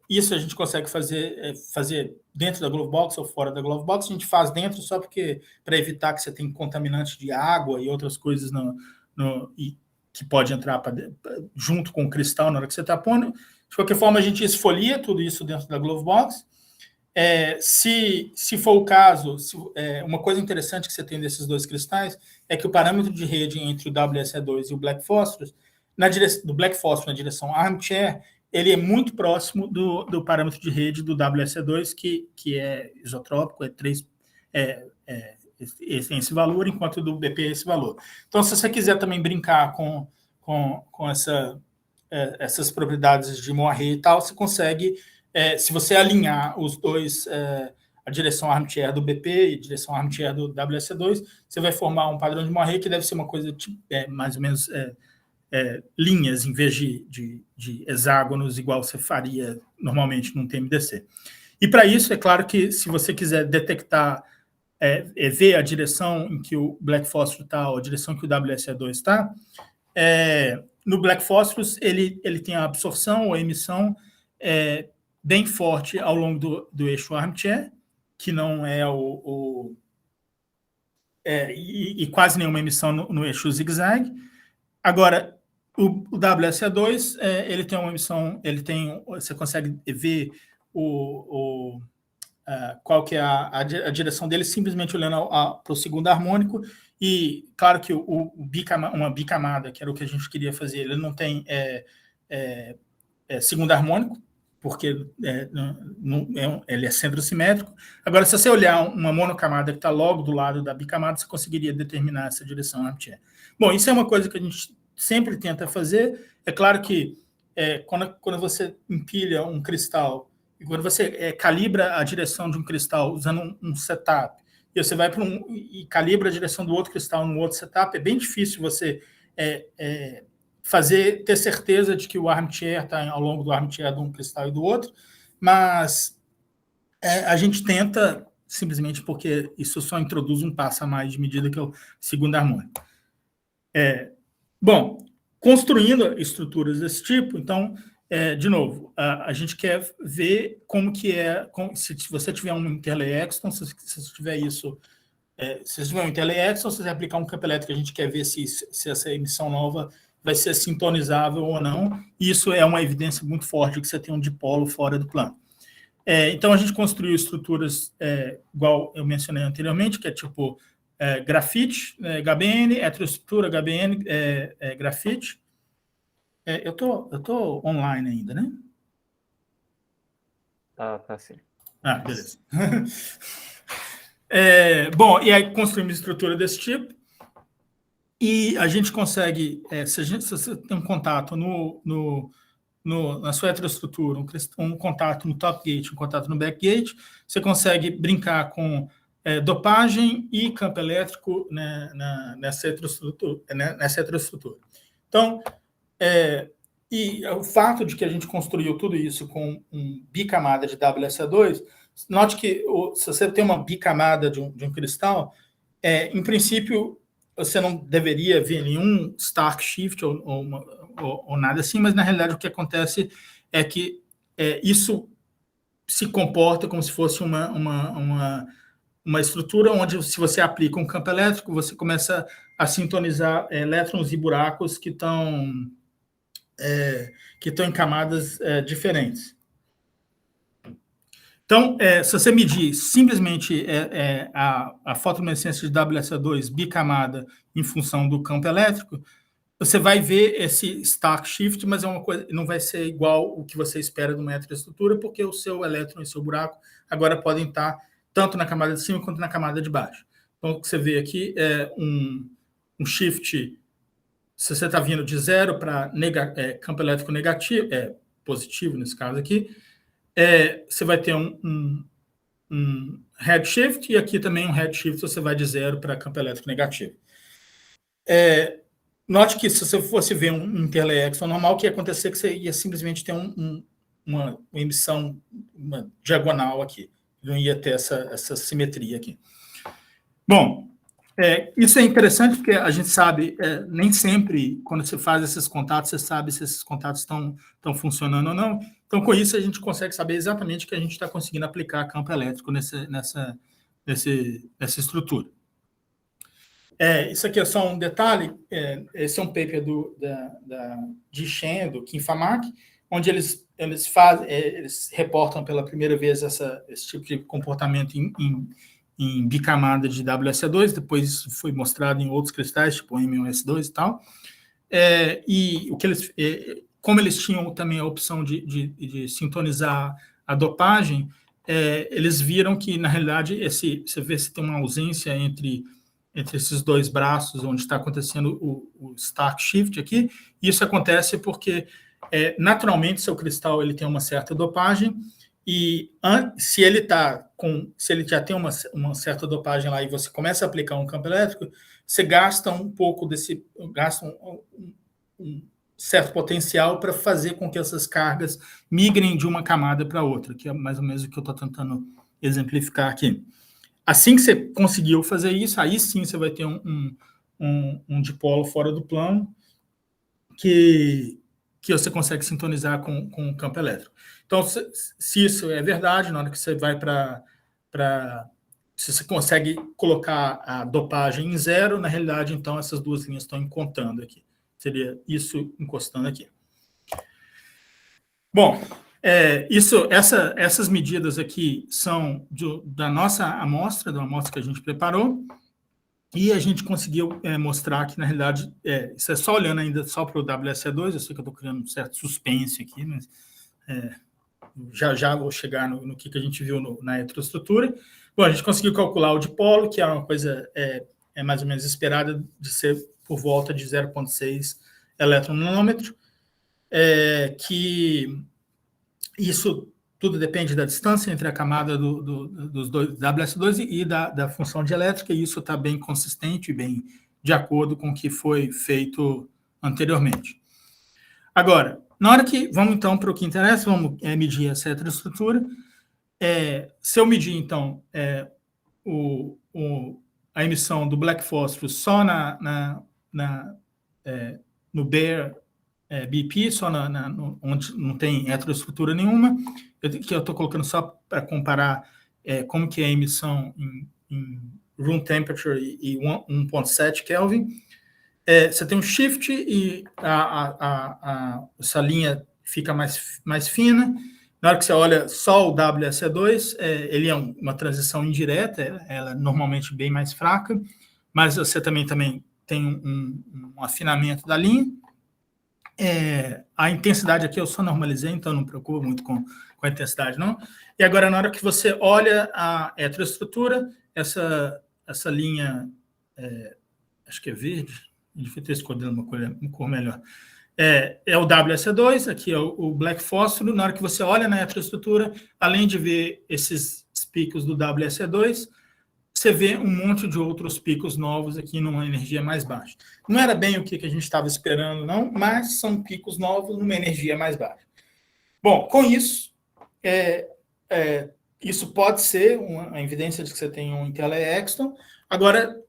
Isso a gente consegue fazer dentro da Glovebox ou fora da Glovebox. A gente faz dentro só para evitar que você tenha contaminante de água e outras coisas que pode entrar junto com o cristal na hora que você está pondo. De qualquer forma, a gente esfolia tudo isso dentro da Glovebox. Se for o caso, uma coisa interessante que você tem desses dois cristais é que o parâmetro de rede entre o WSA2 e o Black Phosphorus, do Black Phosphorus na direção Armchair, ele é muito próximo do parâmetro de rede do WSA2, que é isotrópico, tem esse valor, enquanto do BP é esse valor. Então, se você quiser também brincar com essas propriedades de Moiré e tal, você consegue, se você alinhar os dois, a direção armchair do BP e a direção armchair do WSA2, você vai formar um padrão de Moiré que deve ser uma coisa mais ou menos linhas em vez de hexágonos, igual você faria normalmente num TMDC. E para isso, é claro que se você quiser detectar, ver a direção em que o Black Phosphorus está, ou a direção que o WSA2 está, no Black Phosphorus ele tem a absorção ou a emissão bem forte ao longo do eixo Armchair, que não é e quase nenhuma emissão no eixo zigue-zague. Agora, o WSA2, ele tem uma emissão, você consegue ver qual que é a direção dele simplesmente olhando para o segundo harmônico. E claro que uma bicamada, que era o que a gente queria fazer, ele não tem segundo harmônico, porque ele é centrosimétrico. Agora, se você olhar uma monocamada que está logo do lado da bicamada, você conseguiria determinar essa direção Armchair. Bom, isso é uma coisa que a gente sempre tenta fazer. É claro que quando você empilha um cristal, e quando você calibra a direção de um cristal usando um setup, e você vai e calibra a direção do outro cristal no outro setup, é bem difícil você ter certeza de que o armchair está ao longo do armchair de um cristal e do outro, mas a gente tenta, simplesmente porque isso só introduz um passo a mais de medida que é o segundo harmônico. Bom, construindo estruturas desse tipo, então, de novo, a gente quer ver como que se você tiver um Interlay Exton, se você tiver isso, se você tiver um Interlay Exton, se você aplicar um campo elétrico, a gente quer ver se essa emissão nova vai ser sintonizável ou não. Isso é uma evidência muito forte de que você tem um dipolo fora do plano. Então, a gente construiu estruturas igual eu mencionei anteriormente, que é tipo grafite, HBN, heteroestrutura, HBN, grafite. Eu tô online ainda, né? Tá sim. Beleza. Bom, e aí construímos estrutura desse tipo, e a gente consegue, se você tem um contato na sua heteroestrutura, um contato no top gate, um contato no back gate, você consegue brincar com dopagem e campo elétrico, né, nessa heteroestrutura. Então, e o fato de que a gente construiu tudo isso com um bicamada de WSA2, note que se você tem uma bicamada de um cristal, em princípio, você não deveria ver nenhum Stark Shift ou nada assim, mas na realidade o que acontece é que isso se comporta como se fosse uma estrutura onde, se você aplica um campo elétrico, você começa a sintonizar elétrons e buracos que estão em camadas diferentes. Então, se você medir simplesmente a fotoluminescência de WSA2 bicamada em função do campo elétrico, você vai ver esse Stark Shift, mas é uma coisa, não vai ser igual o que você espera de uma heteroestrutura, porque o seu elétron e seu buraco agora podem estar tanto na camada de cima quanto na camada de baixo. Então, o que você vê aqui é um shift. Se você está vindo de zero para campo elétrico negativo, positivo nesse caso aqui, você vai ter um redshift, e aqui também um redshift, você vai de zero para campo elétrico negativo. Note que se você fosse ver um Interlay Exton normal, o que ia acontecer é que você ia simplesmente ter uma emissão, uma diagonal aqui. não ia ter essa simetria aqui. Bom, isso é interessante porque a gente sabe, nem sempre, quando você faz esses contatos, você sabe se esses contatos estão funcionando ou não. Então, com isso, a gente consegue saber exatamente que a gente está conseguindo aplicar campo elétrico nessa estrutura. Isso aqui é só um detalhe. Esse é um paper de Shen, do Kim Famak, onde eles reportam pela primeira vez esse tipo de comportamento em bicamada de WSA2, depois foi mostrado em outros cristais, tipo M1S2 e tal. E como eles tinham também a opção de sintonizar a dopagem, eles viram que, na realidade, você vê se tem uma ausência entre esses dois braços, onde está acontecendo o Stark Shift aqui. Isso acontece porque, naturalmente, seu cristal ele tem uma certa dopagem, e se ele já tem uma certa dopagem lá e você começa a aplicar um campo elétrico, você gasta um pouco um certo potencial para fazer com que essas cargas migrem de uma camada para outra, que é mais ou menos o que eu estou tentando exemplificar aqui. Assim que você conseguiu fazer isso, aí sim você vai ter um dipolo fora do plano que você consegue sintonizar com o campo elétrico. Então, se isso é verdade, na hora que você vai se você consegue colocar a dopagem em zero, na realidade, então, essas duas linhas estão encostando aqui. Seria isso encostando aqui. Bom, essas medidas aqui são da nossa amostra, da amostra que a gente preparou, e a gente conseguiu mostrar que, na realidade, isso é só olhando ainda só para o WSA2, eu sei que eu estou criando um certo suspense aqui, mas já vou chegar no que a gente viu na heteroestrutura. Bom, a gente conseguiu calcular o dipolo, que é uma coisa mais ou menos esperada de ser por volta de 0,6 eletronanômetro, que isso tudo depende da distância entre a camada dos dois WS2 e da função dielétrica, e isso está bem consistente e bem de acordo com o que foi feito anteriormente. Agora, na hora que vamos então para o que interessa, vamos medir essa heteroestrutura. Se eu medir, então, a emissão do black fósforo só no bare BP, só onde não tem heteroestrutura nenhuma, que eu estou colocando só para comparar como que é a emissão em room temperature e 1.7 Kelvin. Você tem um shift e essa linha fica mais fina. Na hora que você olha só o WSA2, ele é uma transição indireta, ela é normalmente bem mais fraca, mas você também tem um afinamento da linha. A intensidade aqui eu só normalizei, então não me preocupo muito com a intensidade, não. E agora, na hora que você olha a heteroestrutura, essa linha, acho que é verde, devia ter escolhido uma cor melhor. É o WSA2, aqui é o black fósforo. Na hora que você olha na heteroestrutura, além de ver esses picos do WSA2, você vê um monte de outros picos novos aqui numa energia mais baixa. Não era bem o que a gente estava esperando, não, mas são picos novos numa energia mais baixa. Bom, com isso, isso pode ser uma evidência de que você tem um Intel-Exton. Agora,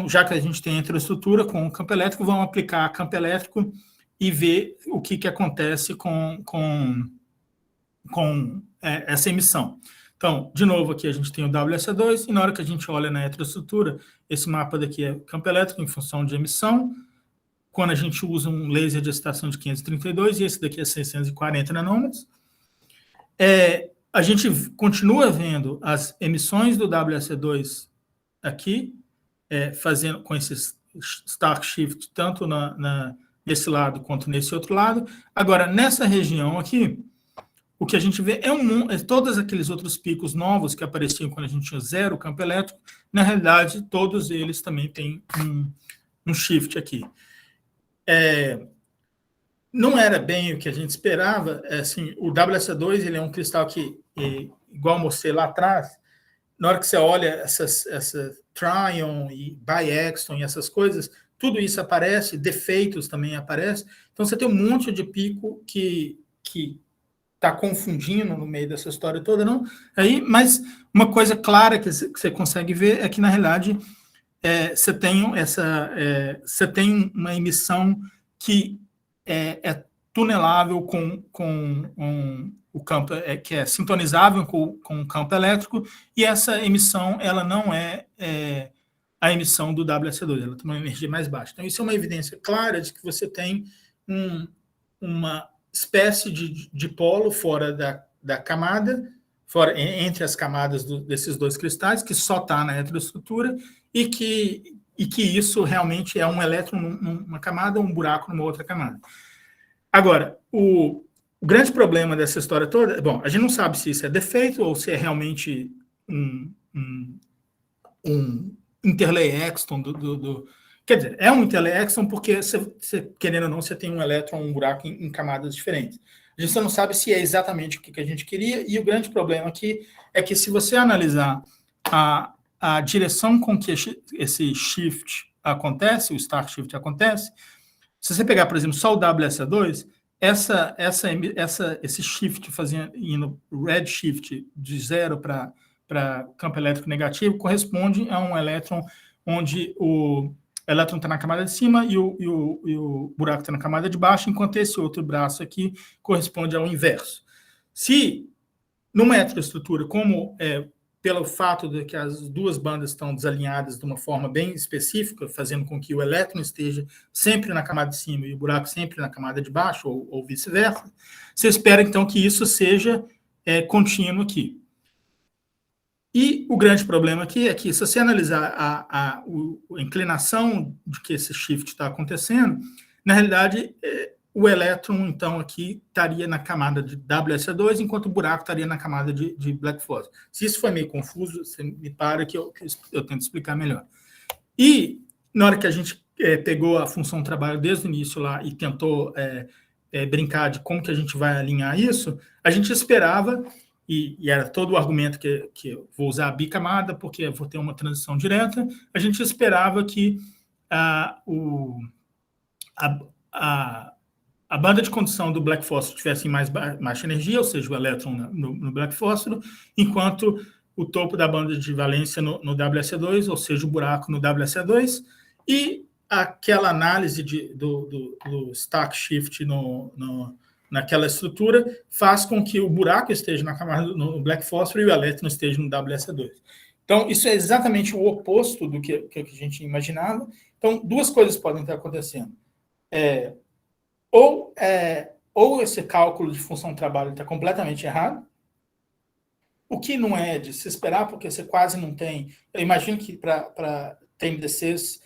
já que a gente tem heteroestrutura com o campo elétrico, vamos aplicar campo elétrico e ver o que acontece com essa emissão. Então, de novo, aqui a gente tem o WSA2, e na hora que a gente olha na heteroestrutura, esse mapa daqui é campo elétrico em função de emissão, quando a gente usa um laser de excitação de 532, e esse daqui é 640 nanômetros. A gente continua vendo as emissões do WSA2 aqui, fazendo com esse Stark Shift, tanto nesse lado quanto nesse outro lado. Agora, nessa região aqui, o que a gente vê todos aqueles outros picos novos que apareciam quando a gente tinha zero campo elétrico, na realidade, todos eles também têm um shift aqui. Não era bem o que a gente esperava. Assim, o WSA2 ele é um cristal que, igual eu mostrei lá atrás, na hora que você olha essa Tryon e Biexton e essas coisas, tudo isso aparece, defeitos também aparecem. Então, você tem um monte de pico que está confundindo no meio dessa história toda, não. Aí, mas uma coisa clara que você consegue ver é que, na realidade, você tem uma emissão que é tunelável com o campo, que é sintonizável com o campo elétrico, e essa emissão ela não é a emissão do WSC2, ela tem uma energia mais baixa. Então, isso é uma evidência clara de que você tem uma espécie de dipolo fora da camada, entre as camadas desses dois cristais, que só está na heteroestrutura, e que isso realmente é um elétron numa camada, um buraco numa outra camada. Agora, o grande problema dessa história toda, bom, a gente não sabe se isso é defeito ou se é realmente um interlay exton quer dizer, é um interlay exton porque, você, querendo ou não, você tem um elétron, um buraco em camadas diferentes. A gente não sabe se é exatamente o que a gente queria, e o grande problema aqui é que, se você analisar a direção com que esse shift acontece, o start shift acontece, se você pegar, por exemplo, só o WSA2, esse shift indo red shift de 0 para campo elétrico negativo corresponde a um elétron onde o elétron está na camada de cima e o buraco está na camada de baixo, enquanto esse outro braço aqui corresponde ao inverso. Se numa heteroestrutura, como pelo fato de que as duas bandas estão desalinhadas de uma forma bem específica, fazendo com que o elétron esteja sempre na camada de cima e o buraco sempre na camada de baixo, ou vice-versa, você espera, então, que isso seja contínuo aqui. E o grande problema aqui é que, se você analisar a inclinação de que esse shift está acontecendo, na realidade, o elétron, então, aqui estaria na camada de WSA2, enquanto o buraco estaria na camada de black fósforo. Se isso foi meio confuso, você me para que eu tento explicar melhor. E, na hora que a gente pegou a função trabalho desde o início lá e tentou brincar de como que a gente vai alinhar isso, a gente esperava, e era todo o argumento que eu vou usar a bicamada, porque eu vou ter uma transição direta, a gente esperava que a banda de condução do black fósforo tivesse mais baixa energia, ou seja, o elétron no black fósforo, enquanto o topo da banda de valência no WSA2, ou seja, o buraco no WSA2, e aquela análise do stack shift naquela estrutura faz com que o buraco esteja na camada no black fósforo e o elétron esteja no WSA2. Então, isso é exatamente o oposto do que a gente imaginava. Então, duas coisas podem estar acontecendo. Ou esse cálculo de função trabalho está completamente errado, o que não é de se esperar, porque você quase não tem. Eu imagino que para TMDCs,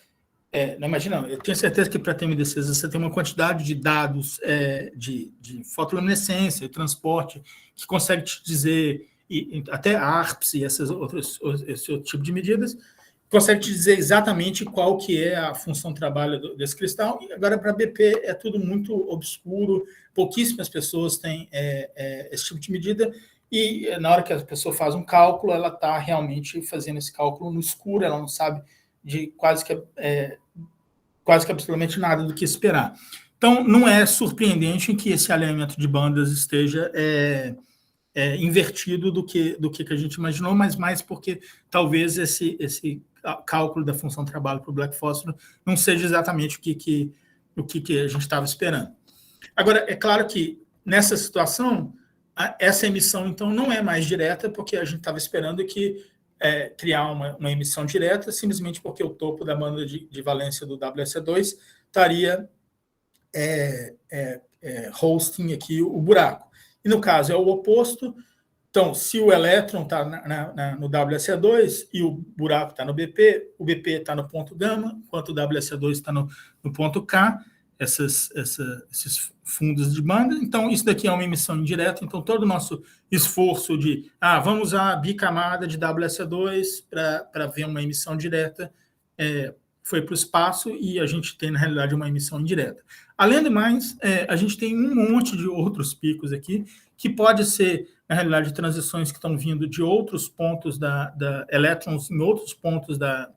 não imagino, não, eu tenho certeza que para TMDCs você tem uma quantidade de dados de fotoluminescência e transporte que consegue te dizer, e até ARPS e esse outro tipo de medidas, consegue te dizer exatamente qual que é a função trabalho desse cristal. E agora, para BP, é tudo muito obscuro, pouquíssimas pessoas têm esse tipo de medida, e na hora que a pessoa faz um cálculo, ela está realmente fazendo esse cálculo no escuro, ela não sabe de quase que absolutamente nada do que esperar. Então, não é surpreendente que esse alinhamento de bandas esteja invertido do que a gente imaginou, mas mais porque talvez esse cálculo da função trabalho para o black fósforo não seja exatamente o que a gente estava esperando. Agora, é claro que nessa situação, essa emissão, então, não é mais direta, porque a gente estava esperando criar uma emissão direta, simplesmente porque o topo da banda de valência do WSA2 estaria hosting aqui o buraco. E, no caso, é o oposto. Então, se o elétron está no WSA2 e o buraco está no BP, o BP está no ponto gama, enquanto o WSA2 está no ponto K, esses fundos de banda. Então, isso daqui é uma emissão indireta. Então, todo o nosso esforço de vamos usar a bicamada de WSA2 para ver uma emissão direta foi para o espaço, e a gente tem, na realidade, uma emissão indireta. Além do mais, a gente tem um monte de outros picos aqui, que pode ser, na realidade, transições que estão vindo de outros pontos da elétrons em outros pontos da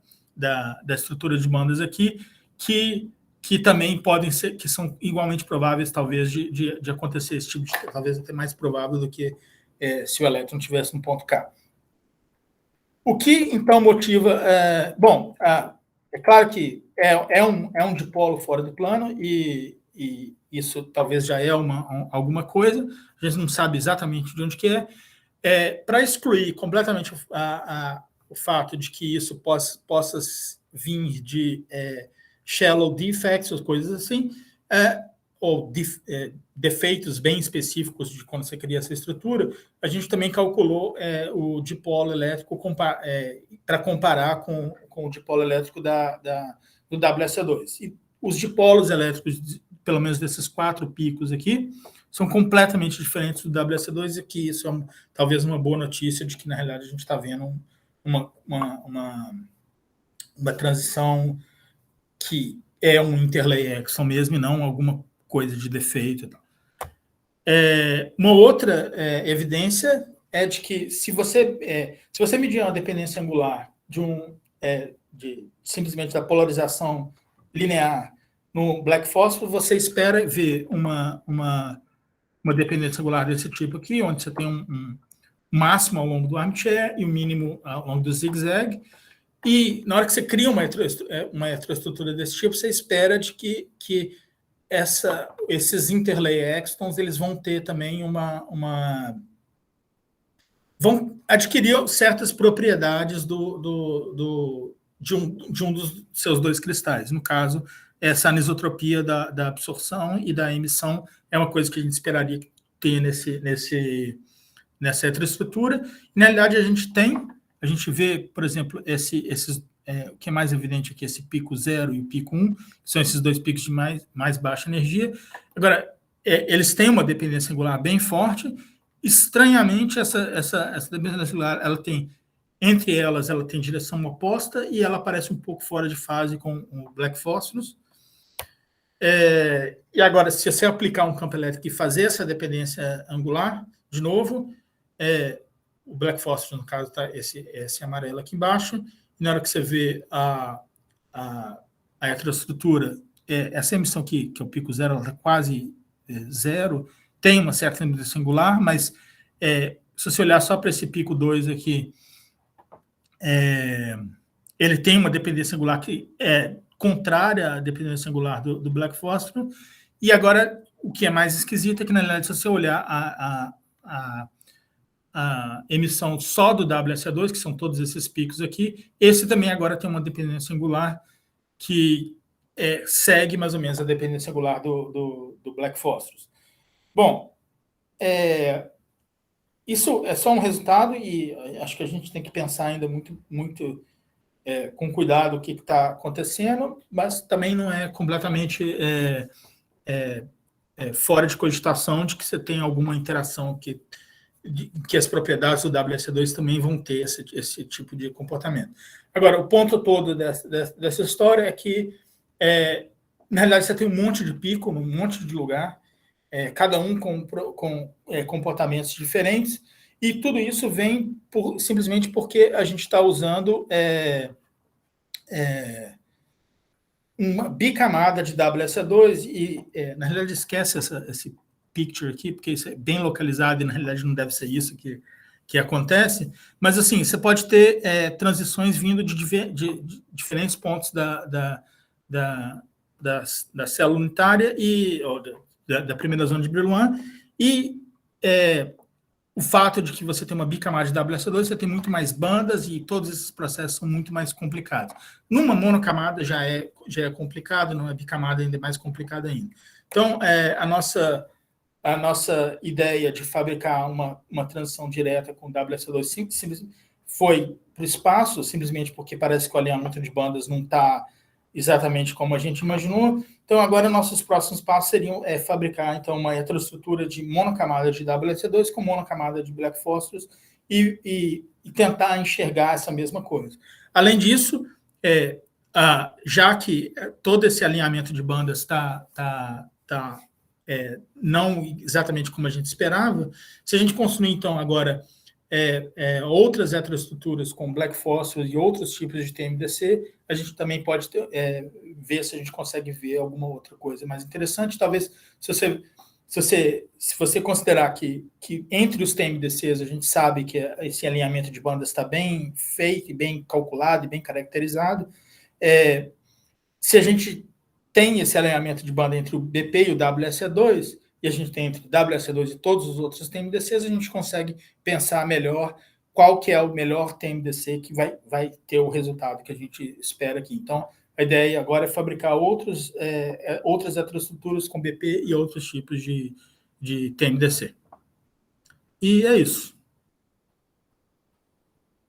estrutura de bandas aqui, que que também podem ser, que são igualmente prováveis, talvez, de acontecer esse tipo de, talvez até mais provável do que se o elétron tivesse no ponto K. O que, então, motiva... bom, é claro que é um dipolo fora do plano e isso talvez já é alguma coisa, a gente não sabe exatamente de onde que é. Para excluir completamente o fato de que isso possa vir de shallow defects, ou coisas assim, ou defeitos bem específicos de quando você cria essa estrutura, a gente também calculou o dipolo elétrico para comparar com o dipolo elétrico do WSA2. E os dipolos elétricos, pelo menos desses 4 picos aqui, são completamente diferentes do WSA2, e aqui isso é talvez uma boa notícia de que, na realidade, a gente está vendo uma transição que é um interlay action mesmo, e não alguma coisa de defeito. Uma outra evidência é de que se você medir uma dependência angular simplesmente da polarização linear no black fósforo, você espera ver uma dependência angular desse tipo aqui, onde você tem um máximo ao longo do armchair e um mínimo ao longo do zigue-zague. E na hora que você cria uma heteroestrutura desse tipo, você espera de que esses interlay actons eles vão ter também vão adquirir certas propriedades de um dos seus 2 cristais. No caso, essa anisotropia da absorção e da emissão é uma coisa que a gente esperaria ter nessa heteroestrutura. E, na realidade, a gente vê, por exemplo, o que é mais evidente aqui, esse pico 0 e o pico 1, que são esses 2 picos de mais baixa energia. Agora, eles têm uma dependência angular bem forte. Estranhamente, essa dependência angular, entre elas, ela tem direção oposta e ela aparece um pouco fora de fase com o black phosphorus. E agora, se você aplicar um campo elétrico e fazer essa dependência angular, de novo, o black phosphorus, no caso, está esse amarelo aqui embaixo, e na hora que você vê a heteroestrutura, essa emissão aqui, que é o pico 0, ela está quase 0, tem uma certa dependência angular, mas se você olhar só para esse pico 2 aqui, ele tem uma dependência angular que é contrária à dependência angular do black fósforo. E agora, o que é mais esquisito é que, na realidade, se você olhar a emissão só do WSA2, que são todos esses picos aqui, esse também agora tem uma dependência angular que segue mais ou menos a dependência angular do black phosphorus. Bom, isso é só um resultado e acho que a gente tem que pensar ainda muito com cuidado o que está acontecendo, mas também não é completamente fora de cogitação de que você tem alguma interação que as propriedades do WSA2 também vão ter esse tipo de comportamento. Agora, o ponto todo dessa história é que, na realidade, você tem um monte de pico, num monte de lugar, cada um com comportamentos diferentes, e tudo isso vem simplesmente porque a gente está usando uma bicamada de WSA2 e, na realidade, esquece esse picture aqui, porque isso é bem localizado e, na realidade, não deve ser isso que acontece, mas, assim, você pode ter transições vindo de diferentes pontos da célula unitária ou da primeira zona de Brillouin, e o fato de que você tem uma bicamada de WSA2, você tem muito mais bandas e todos esses processos são muito mais complicados. Numa monocamada já é complicado, numa bicamada ainda é mais complicado ainda. Então, a nossa ideia de fabricar uma transição direta com WSA2 foi para o espaço, simplesmente porque parece que o alinhamento de bandas não está exatamente como a gente imaginou. Então, agora, nossos próximos passos seriam fabricar, então, uma heteroestrutura de monocamada de WSA2 com monocamada de black phosphorus e tentar enxergar essa mesma coisa. Além disso, já que todo esse alinhamento de bandas está não exatamente como a gente esperava, se a gente construir, então, agora outras heteroestruturas com black phosphorus e outros tipos de TMDC, a gente também pode ver se a gente consegue ver alguma outra coisa mais interessante. Talvez, se você considerar que entre os TMDCs a gente sabe que esse alinhamento de bandas está bem feito, bem calculado e bem caracterizado, se a gente tem esse alinhamento de banda entre o BP e o WSE2, e a gente tem entre o WSE2 e todos os outros TMDCs, a gente consegue pensar melhor qual que é o melhor TMDC que vai ter o resultado que a gente espera aqui. Então, a ideia agora é fabricar outras heteroestruturas com BP e outros tipos de TMDC. E é isso.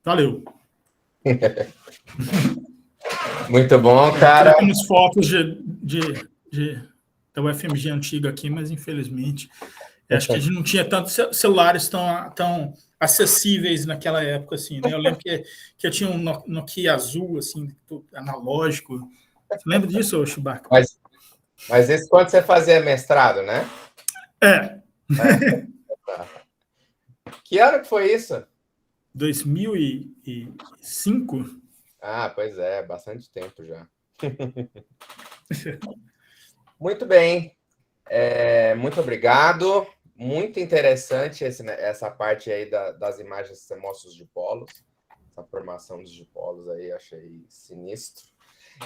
Valeu. Muito bom, cara. Temos fotos da UFMG antiga aqui, mas infelizmente acho que a gente não tinha tantos celulares tão acessíveis naquela época, assim, né? Eu lembro que eu tinha um Nokia azul, assim, analógico. Você lembra disso, Chewbacca? Mas esse quando você fazia mestrado, né? Que ano que foi isso? 2005. Ah, pois é, bastante tempo já. Muito bem. Muito obrigado. Muito interessante essa parte aí das imagens que você mostra os dipolos. Essa formação dos dipolos aí, achei sinistro.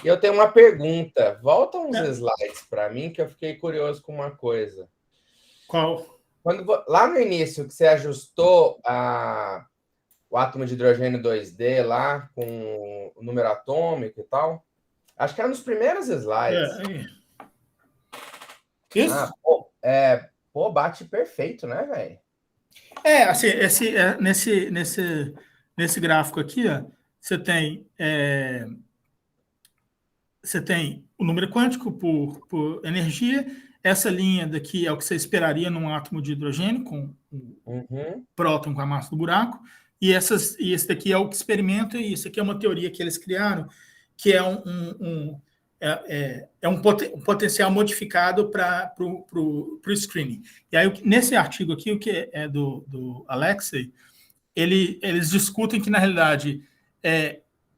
E eu tenho uma pergunta. Volta uns slides para mim, que eu fiquei curioso com uma coisa. Qual? Lá no início, que você ajustou o átomo de hidrogênio 2D lá, com o número atômico e tal, acho que era nos primeiros slides. Isso? Pô, bate perfeito, né, velho? Assim, nesse gráfico aqui, ó, você tem o número quântico por energia. Essa linha daqui é o que você esperaria num átomo de hidrogênio, com o próton com a massa do buraco. E esse daqui é o que experimenta, e isso aqui é uma teoria que eles criaram, que é um potencial modificado para o screening. E aí, nesse artigo aqui, o que é do Alexei, eles discutem que, na realidade,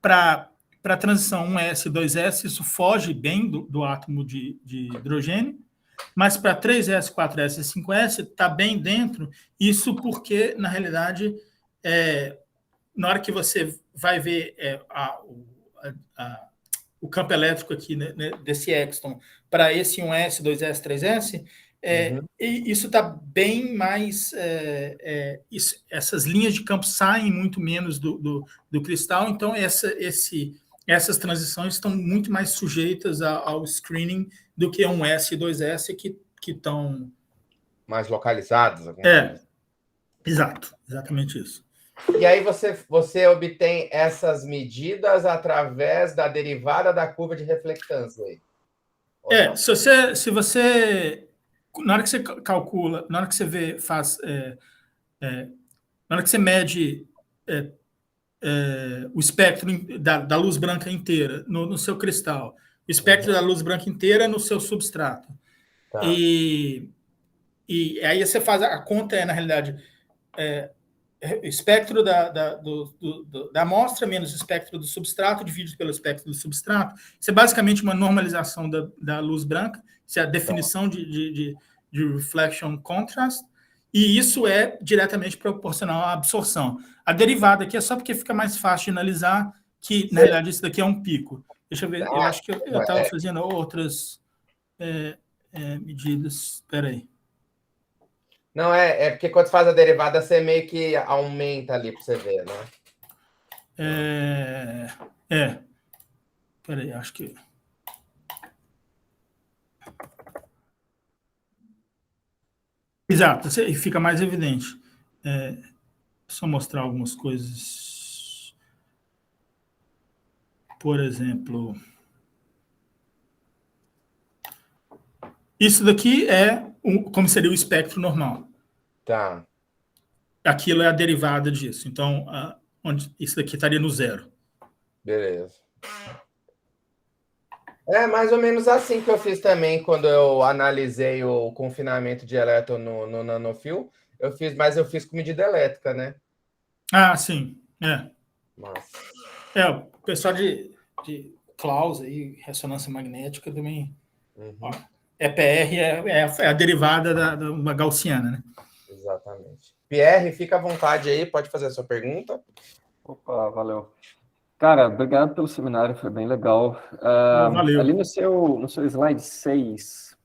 para a transição 1s, 2s, isso foge bem do átomo de hidrogênio, mas para 3s, 4s e 5s está bem dentro, isso porque, na realidade, na hora que você vai ver o campo elétrico aqui, né, desse Exton para esse 1s, 2s, 3s, e isso está bem mais... essas linhas de campo saem muito menos do cristal, então essas transições estão muito mais sujeitas ao screening do que 1s e 2s que estão... mais localizados? Exato, exatamente isso. E aí você obtém essas medidas através da derivada da curva de reflectância aí? Se você... Na hora que você calcula, na hora que você na hora que você mede o espectro da luz branca inteira no seu cristal, o espectro da luz branca inteira no seu substrato. Tá. E aí você faz a conta, na realidade, o espectro da amostra menos o espectro do substrato dividido pelo espectro do substrato. Isso é basicamente uma normalização da luz branca, isso é a definição de reflection contrast, e isso é diretamente proporcional à absorção. A derivada aqui é só porque fica mais fácil de analisar que, na realidade, isso daqui é um pico. Deixa eu ver, eu acho que eu estava fazendo outras medidas. Espera aí. Não, porque quando você faz a derivada, você meio que aumenta ali para você ver, né? Peraí, acho que... Exato, fica mais evidente. Só mostrar algumas coisas. Por exemplo... Isso daqui como seria o espectro normal. Tá. Aquilo é a derivada disso. Então, isso daqui estaria no zero. Beleza. É mais ou menos assim que eu fiz também quando eu analisei o confinamento de elétron no nanofio. Mas eu fiz com medida elétrica, né? Ah, sim. É. Massa. O pessoal de Klaus aí, ressonância magnética também. Uhum. EPR é a derivada da uma gaussiana, né? Exatamente. Pierre, fica à vontade aí, pode fazer a sua pergunta. Opa, valeu. Cara, obrigado pelo seminário, foi bem legal. Valeu. Ali no seu slide 6,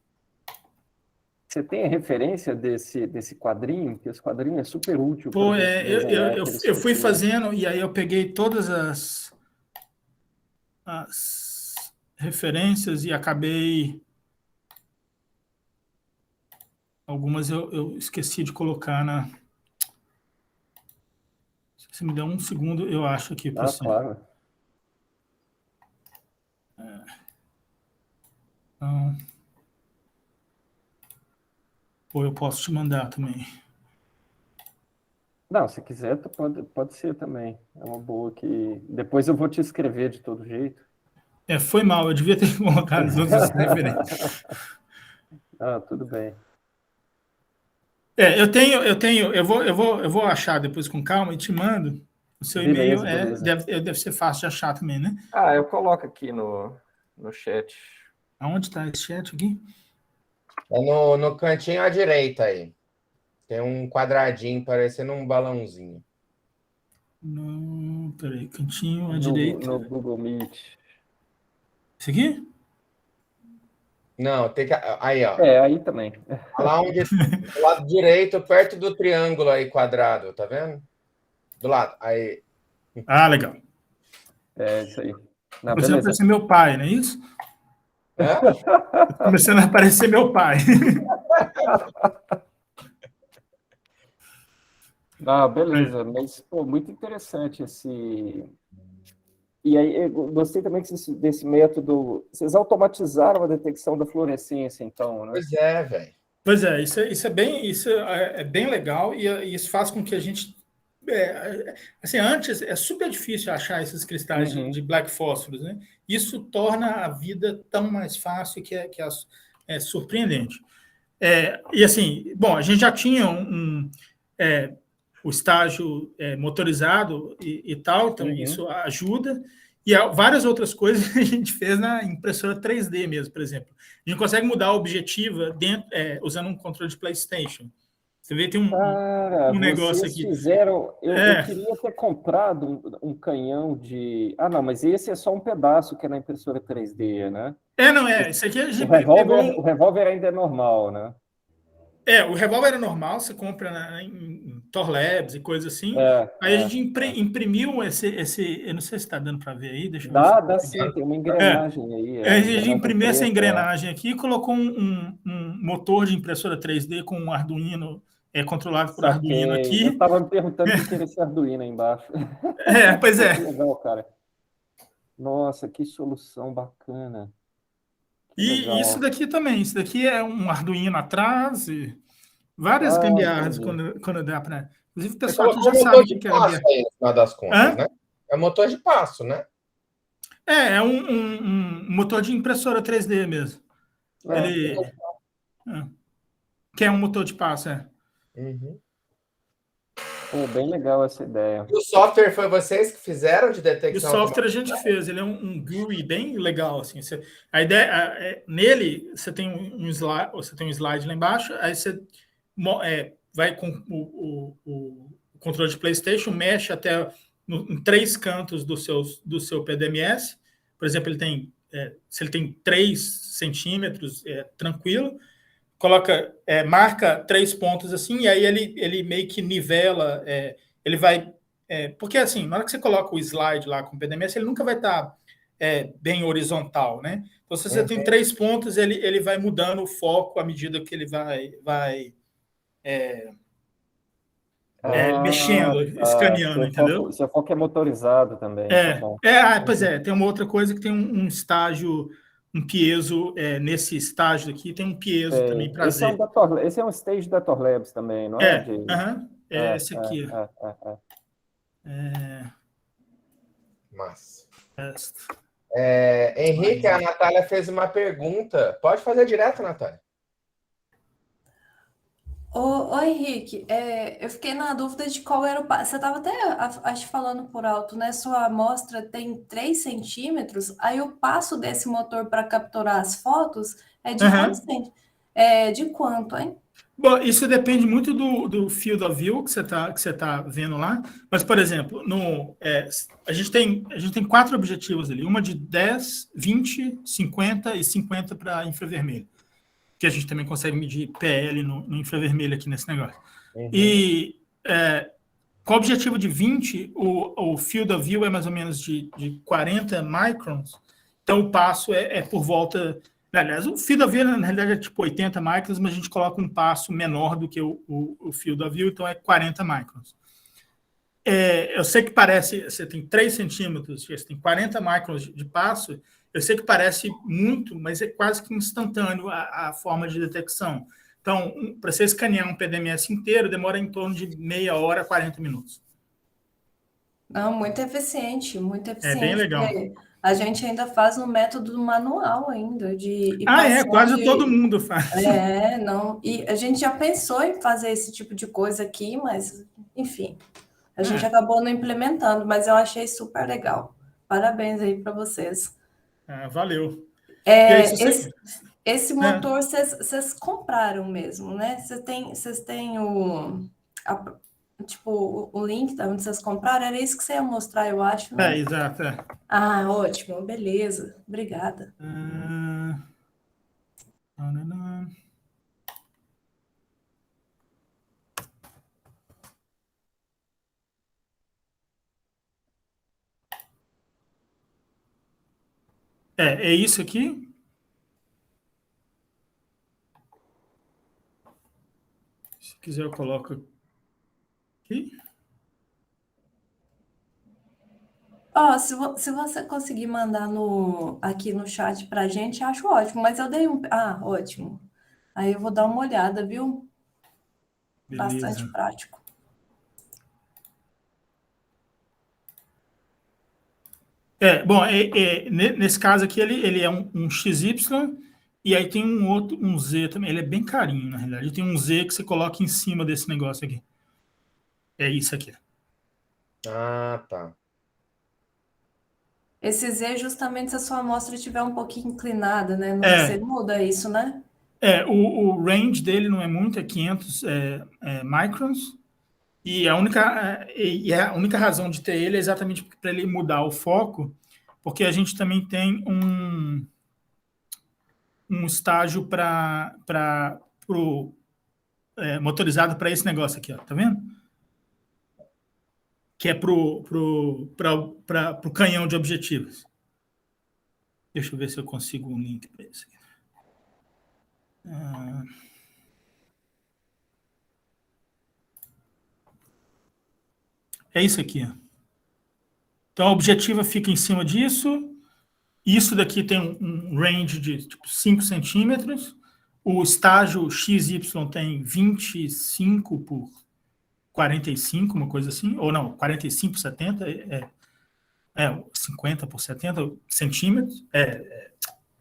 você tem a referência desse quadrinho? Que esse quadrinho é super útil para Pô, a gente desenhar aqueles eu fui futuros. fazendo e aí eu peguei todas as referências e acabei. Algumas eu esqueci de colocar na. Se me der um segundo, eu acho aqui para você. Claro. Então, ou eu posso te mandar também. Não, se quiser, pode ser também. É uma boa que... Depois eu vou te escrever de todo jeito. Foi mal, eu devia ter colocado as outras referências. Tudo bem. Eu vou achar depois com calma e te mando. O seu e-mail Beleza. deve ser fácil de achar também, né? Eu coloco aqui no chat. Aonde está esse chat aqui? É no cantinho à direita aí. Tem um quadradinho parecendo um balãozinho. Não, peraí, cantinho à direita. No Google Meet. Esse aqui? Não, tem que. Aí, ó. Aí também. Lá onde. Do lado direito, perto do triângulo aí quadrado, tá vendo? Do lado. Aí. Legal. É isso aí. Não, Começando a aparecer meu pai, não é isso? Começando a aparecer meu pai. Beleza, mas pô, muito interessante esse. E aí, eu gostei também desse método. Vocês automatizaram a detecção da fluorescência, então, né? Pois é, velho. Pois é, isso é bem legal e isso faz com que a gente. Assim, antes é super difícil achar esses cristais de black fósforos, né? Isso torna a vida tão mais fácil que é surpreendente. E assim, bom, a gente já tinha o estágio motorizado e tal, então isso ajuda. E há várias outras coisas que a gente fez na impressora 3D mesmo, por exemplo. A gente consegue mudar a objetiva usando um controle de PlayStation. Você vê, tem um negócio aqui. Fizeram. Eu queria ter comprado um canhão de. Não, mas esse é só um pedaço que é na impressora 3D, né? Isso aqui a gente o revólver ainda é normal, né? O revólver era normal, você compra em Thor Labs e coisa assim. Aí a gente imprimiu esse. Eu não sei se está dando para ver aí, deixa eu ver. Dá sim, tem uma engrenagem aí. A gente imprimiu essa engrenagem aqui e colocou um motor de impressora 3D com um Arduino controlado por Arduino aqui. Eu estava me perguntando o que era esse Arduino aí embaixo. Pois é. Que legal, cara. Nossa, que solução bacana. E isso daqui também. Isso daqui é um Arduino atrás e várias gambiarras quando dá para. Inclusive, o pessoal aqui já sabe o que é gambiarra. Aí, no final das contas, né? É motor de passo, né? É um motor de impressora 3D mesmo. Que é um motor de passo, bem legal essa ideia. E o software foi vocês que fisaram de detecção? E o software a gente fez, ele é um GUI bem legal, assim. A ideia nele você tem um slide lá embaixo, aí você vai com o controle de PlayStation, mexe até em 3 cantos do seu PDMS. Por exemplo, se ele tem 3 centímetros, tranquilo. Marca 3 pontos assim, e aí ele meio que nivela, ele vai. Porque assim, na hora que você coloca o slide lá com o PDMS, ele nunca vai estar bem horizontal, né? Então, se você tem 3 pontos, ele vai mudando o foco à medida que ele vai mexendo, escaneando, entendeu? Seu foco é motorizado também. Pois é, tem uma outra coisa que tem um estágio, um piezo, nesse estágio aqui tem um piezo também para Z. Esse é um stage da Thor Labs também, não é? Esse aqui. Massa. Henrique, a Natália fez uma pergunta. Pode fazer direto, Natália. Ô, Henrique, eu fiquei na dúvida de qual era o passo. Você estava até, acho, falando por alto, né? Sua amostra tem 3 centímetros, aí o passo desse motor para capturar as fotos é de quantos Aham. centímetros? É de quanto, hein? Bom, isso depende muito do field of view que você tá vendo lá. Mas, por exemplo, a gente tem 4 objetivos ali. Uma de 10, 20, 50 e 50 para infravermelho. Que a gente também consegue medir PL no infravermelho aqui nesse negócio. Uhum. E com o objetivo de 20, o field of view é mais ou menos de 40 microns. Então, o passo é por volta... Aliás, o field of view, na realidade, é tipo 80 microns, mas a gente coloca um passo menor do que o field of view, então é 40 microns. Eu sei que parece... Você tem 3 centímetros, você tem 40 microns de passo. Eu sei que parece muito, mas é quase que instantâneo a forma de detecção. Então, para você escanear um PDMS inteiro, demora em torno de meia hora, 40 minutos. Não, muito eficiente, muito É bem eficiente, legal. porque a gente ainda faz no método manual ainda, de ir passando Quase todo mundo faz. não, e a gente já pensou em fazer esse tipo de coisa aqui, mas, enfim, a gente acabou não implementando, mas eu achei super legal. Parabéns aí para vocês. Valeu. E aí, se você... Esse motor vocês compraram mesmo, né? Vocês têm o link da onde vocês compraram? Era isso que você ia mostrar, eu acho, né? Exato. Ah, ótimo, beleza. Obrigada. É isso aqui. Se quiser, eu coloco aqui. Se você conseguir mandar aqui no chat para a gente, acho ótimo, mas eu dei um. Ah, ótimo. Aí eu vou dar uma olhada, viu? Bastante Beleza. prático. Bom, nesse caso aqui, ele é um XY, e aí tem um Z também. Ele é bem carinho, na realidade. Tem um Z que você coloca em cima desse negócio aqui. É isso aqui. Ah, tá. Esse Z, justamente se a sua amostra estiver um pouquinho inclinada, né? Você muda isso, né? O range dele não é muito, é 500 microns. E a única razão de ter ele é exatamente para ele mudar o foco, porque a gente também tem um estágio motorizado para esse negócio aqui, ó, tá vendo? Que é para o canhão de objetivos. Deixa eu ver se eu consigo um link para isso aqui. É isso aqui. Ó. Então, a objetiva fica em cima disso. Isso daqui tem um range de tipo, 5 centímetros. O estágio XY tem 25 por 45, uma coisa assim. Ou não, 45 por 70, 50 por 70 centímetros.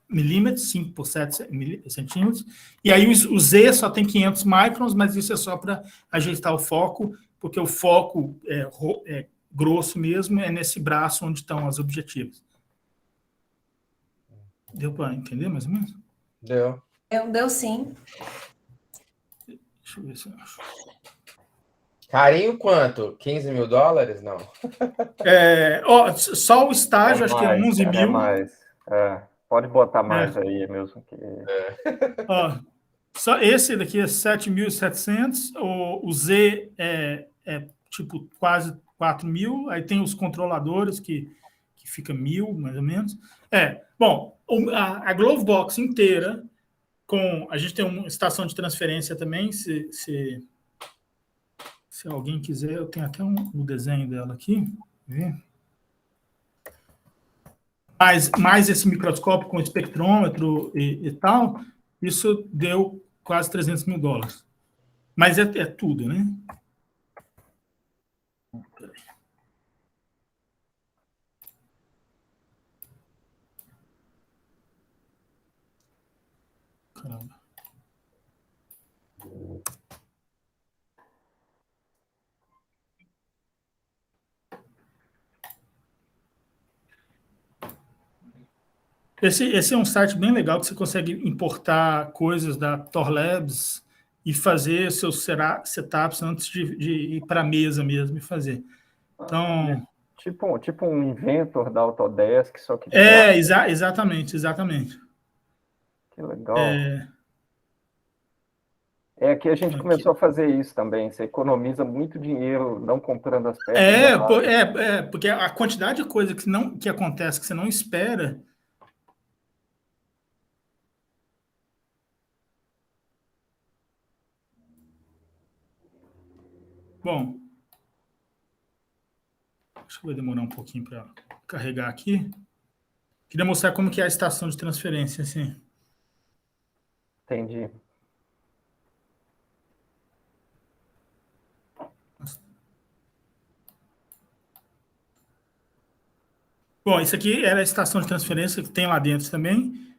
Milímetros, 5 por 7 centímetros. E aí o Z só tem 500 microns, mas isso é só para ajeitar o foco, porque o foco grosso mesmo é nesse braço onde estão as objetivas. Deu para entender mais ou menos? Deu. Deu sim. Deixa eu ver se eu acho. Carinho quanto? 15 mil dólares? Não. Só o estágio, acho que é 11 cara, mil. É mais. Pode botar mais aí mesmo. Só esse daqui é 7.700. O Z é tipo quase 4.000. Aí tem os controladores que fica 1.000, mais ou menos. Bom, a Glove Box inteira, a gente tem uma estação de transferência também, se alguém quiser, eu tenho até o desenho dela aqui. Ver. Mais esse microscópio com espectrômetro e tal, isso deu quase 300 mil dólares. Mas é tudo, né? Caramba. Esse é um site bem legal que você consegue importar coisas da Tor Labs e fazer seus setups antes de ir para a mesa mesmo e fazer. Então, Tipo um Inventor da Autodesk, só que de graça. exatamente. Que legal. Aqui a gente começou a fazer isso também. Você economiza muito dinheiro não comprando as peças erradas. Porque a quantidade de coisa que acontece que você não espera. Bom, acho que vai demorar um pouquinho para carregar aqui. Queria mostrar como que é a estação de transferência, assim. Entendi. Bom, isso aqui era a estação de transferência que tem lá dentro também.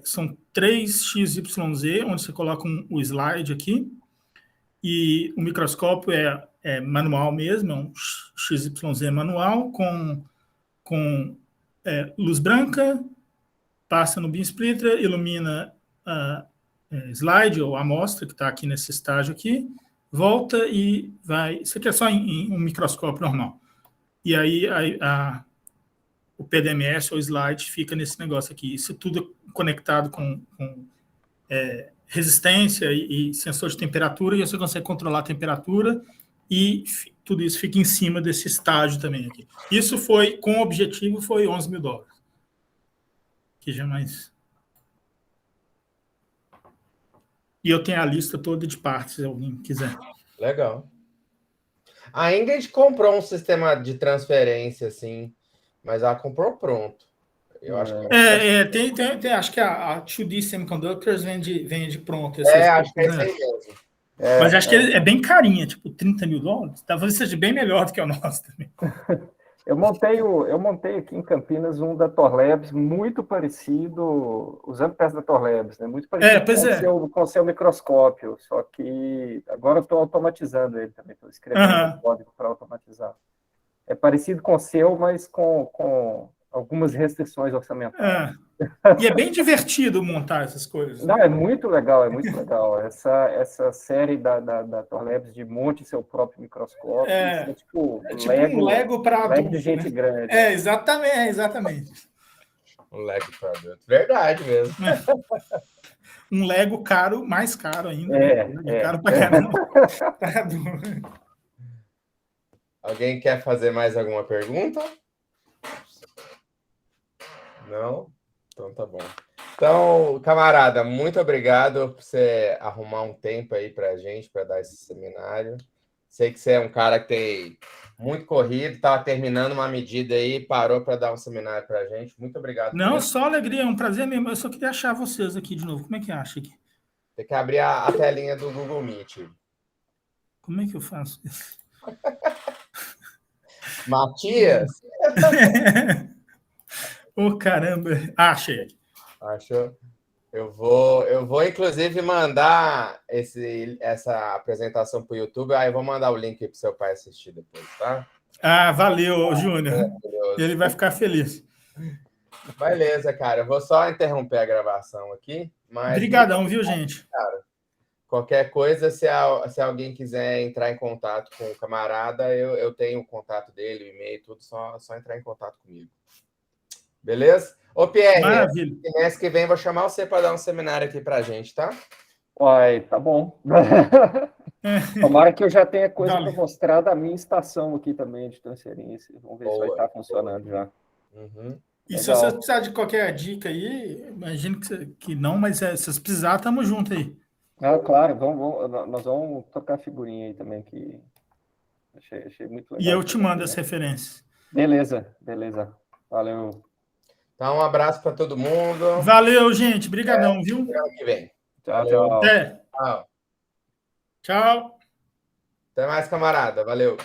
São 3XYZ, onde você coloca o slide aqui. E o microscópio é manual mesmo, é um XYZ manual com luz branca, passa no beam splitter, ilumina a slide ou a amostra que está aqui nesse estágio aqui, volta e vai... Isso aqui é só em um microscópio normal. E aí o PDMS ou slide fica nesse negócio aqui. Isso tudo conectado com resistência e sensor de temperatura, e você consegue controlar a temperatura, e tudo isso fica em cima desse estágio também aqui. Isso foi, com o objetivo, foi $11 mil. Que já mais... E eu tenho a lista toda de partes, se alguém quiser. Legal. A Ingrid comprou um sistema de transferência, assim, mas ela comprou pronto. Eu acho que... acho que a 2D Semiconductors vende pronto. Acho que é isso aí mesmo. Mas acho que é bem carinha, tipo $30 mil. Talvez seja bem melhor do que o nosso também. Eu montei aqui em Campinas um da Tor Labs muito parecido, usando peças da Tor Labs, né? Muito parecido com o seu microscópio, só que agora eu estou automatizando ele também, estou escrevendo código para automatizar. É parecido com o seu, mas com algumas restrições orçamentárias. E é bem divertido montar essas coisas. Não, é muito legal, é muito legal. Essa série da Tor Labs de monte seu próprio microscópio, é tipo um Lego para adulto. Lego de gente grande. Exatamente. Um Lego para adulto. Verdade mesmo. Um Lego caro, mais caro ainda. Caro para caramba. Para adulto. Alguém quer fazer mais alguma pergunta? Não? Então tá bom. Então, camarada, muito obrigado por você arrumar um tempo aí pra gente, para dar esse seminário. Sei que você é um cara que tem muito corrido, estava terminando uma medida aí, parou para dar um seminário pra gente. Muito obrigado. Não, só alegria, é um prazer mesmo. Eu só queria achar vocês aqui de novo. Como é que acha aqui? Tem que abrir a telinha do Google Meet. Como é que eu faço isso? Matias? Caramba. Achei. Achou? Eu vou inclusive mandar essa apresentação para o YouTube, aí eu vou mandar o link para o seu pai assistir depois, tá? Valeu, Júnior. Ele vai ficar feliz. Beleza, cara. Eu vou só interromper a gravação aqui. Obrigadão, viu, gente? Cara, qualquer coisa, se alguém quiser entrar em contato com o camarada, eu tenho o contato dele, o e-mail, tudo, só entrar em contato comigo. Beleza? Ô, Pierre, mês que vem eu vou chamar você para dar um seminário aqui para a gente, tá? Uai, tá bom. Tomara que eu já tenha coisa para mostrar da minha estação aqui também de transferência. Vamos ver se vai estar funcionando já. Uhum. E se vocês precisarem de qualquer dica aí, imagino que não, mas se vocês precisarem, estamos juntos aí. Claro, nós vamos tocar figurinha aí também, que achei muito legal. E eu te mando as referências. Beleza. Valeu. Então, um abraço para todo mundo. Valeu, gente. Obrigadão, viu? Até ano que vem. Tchau. Até. Tchau. Tchau. Até mais, camarada. Valeu.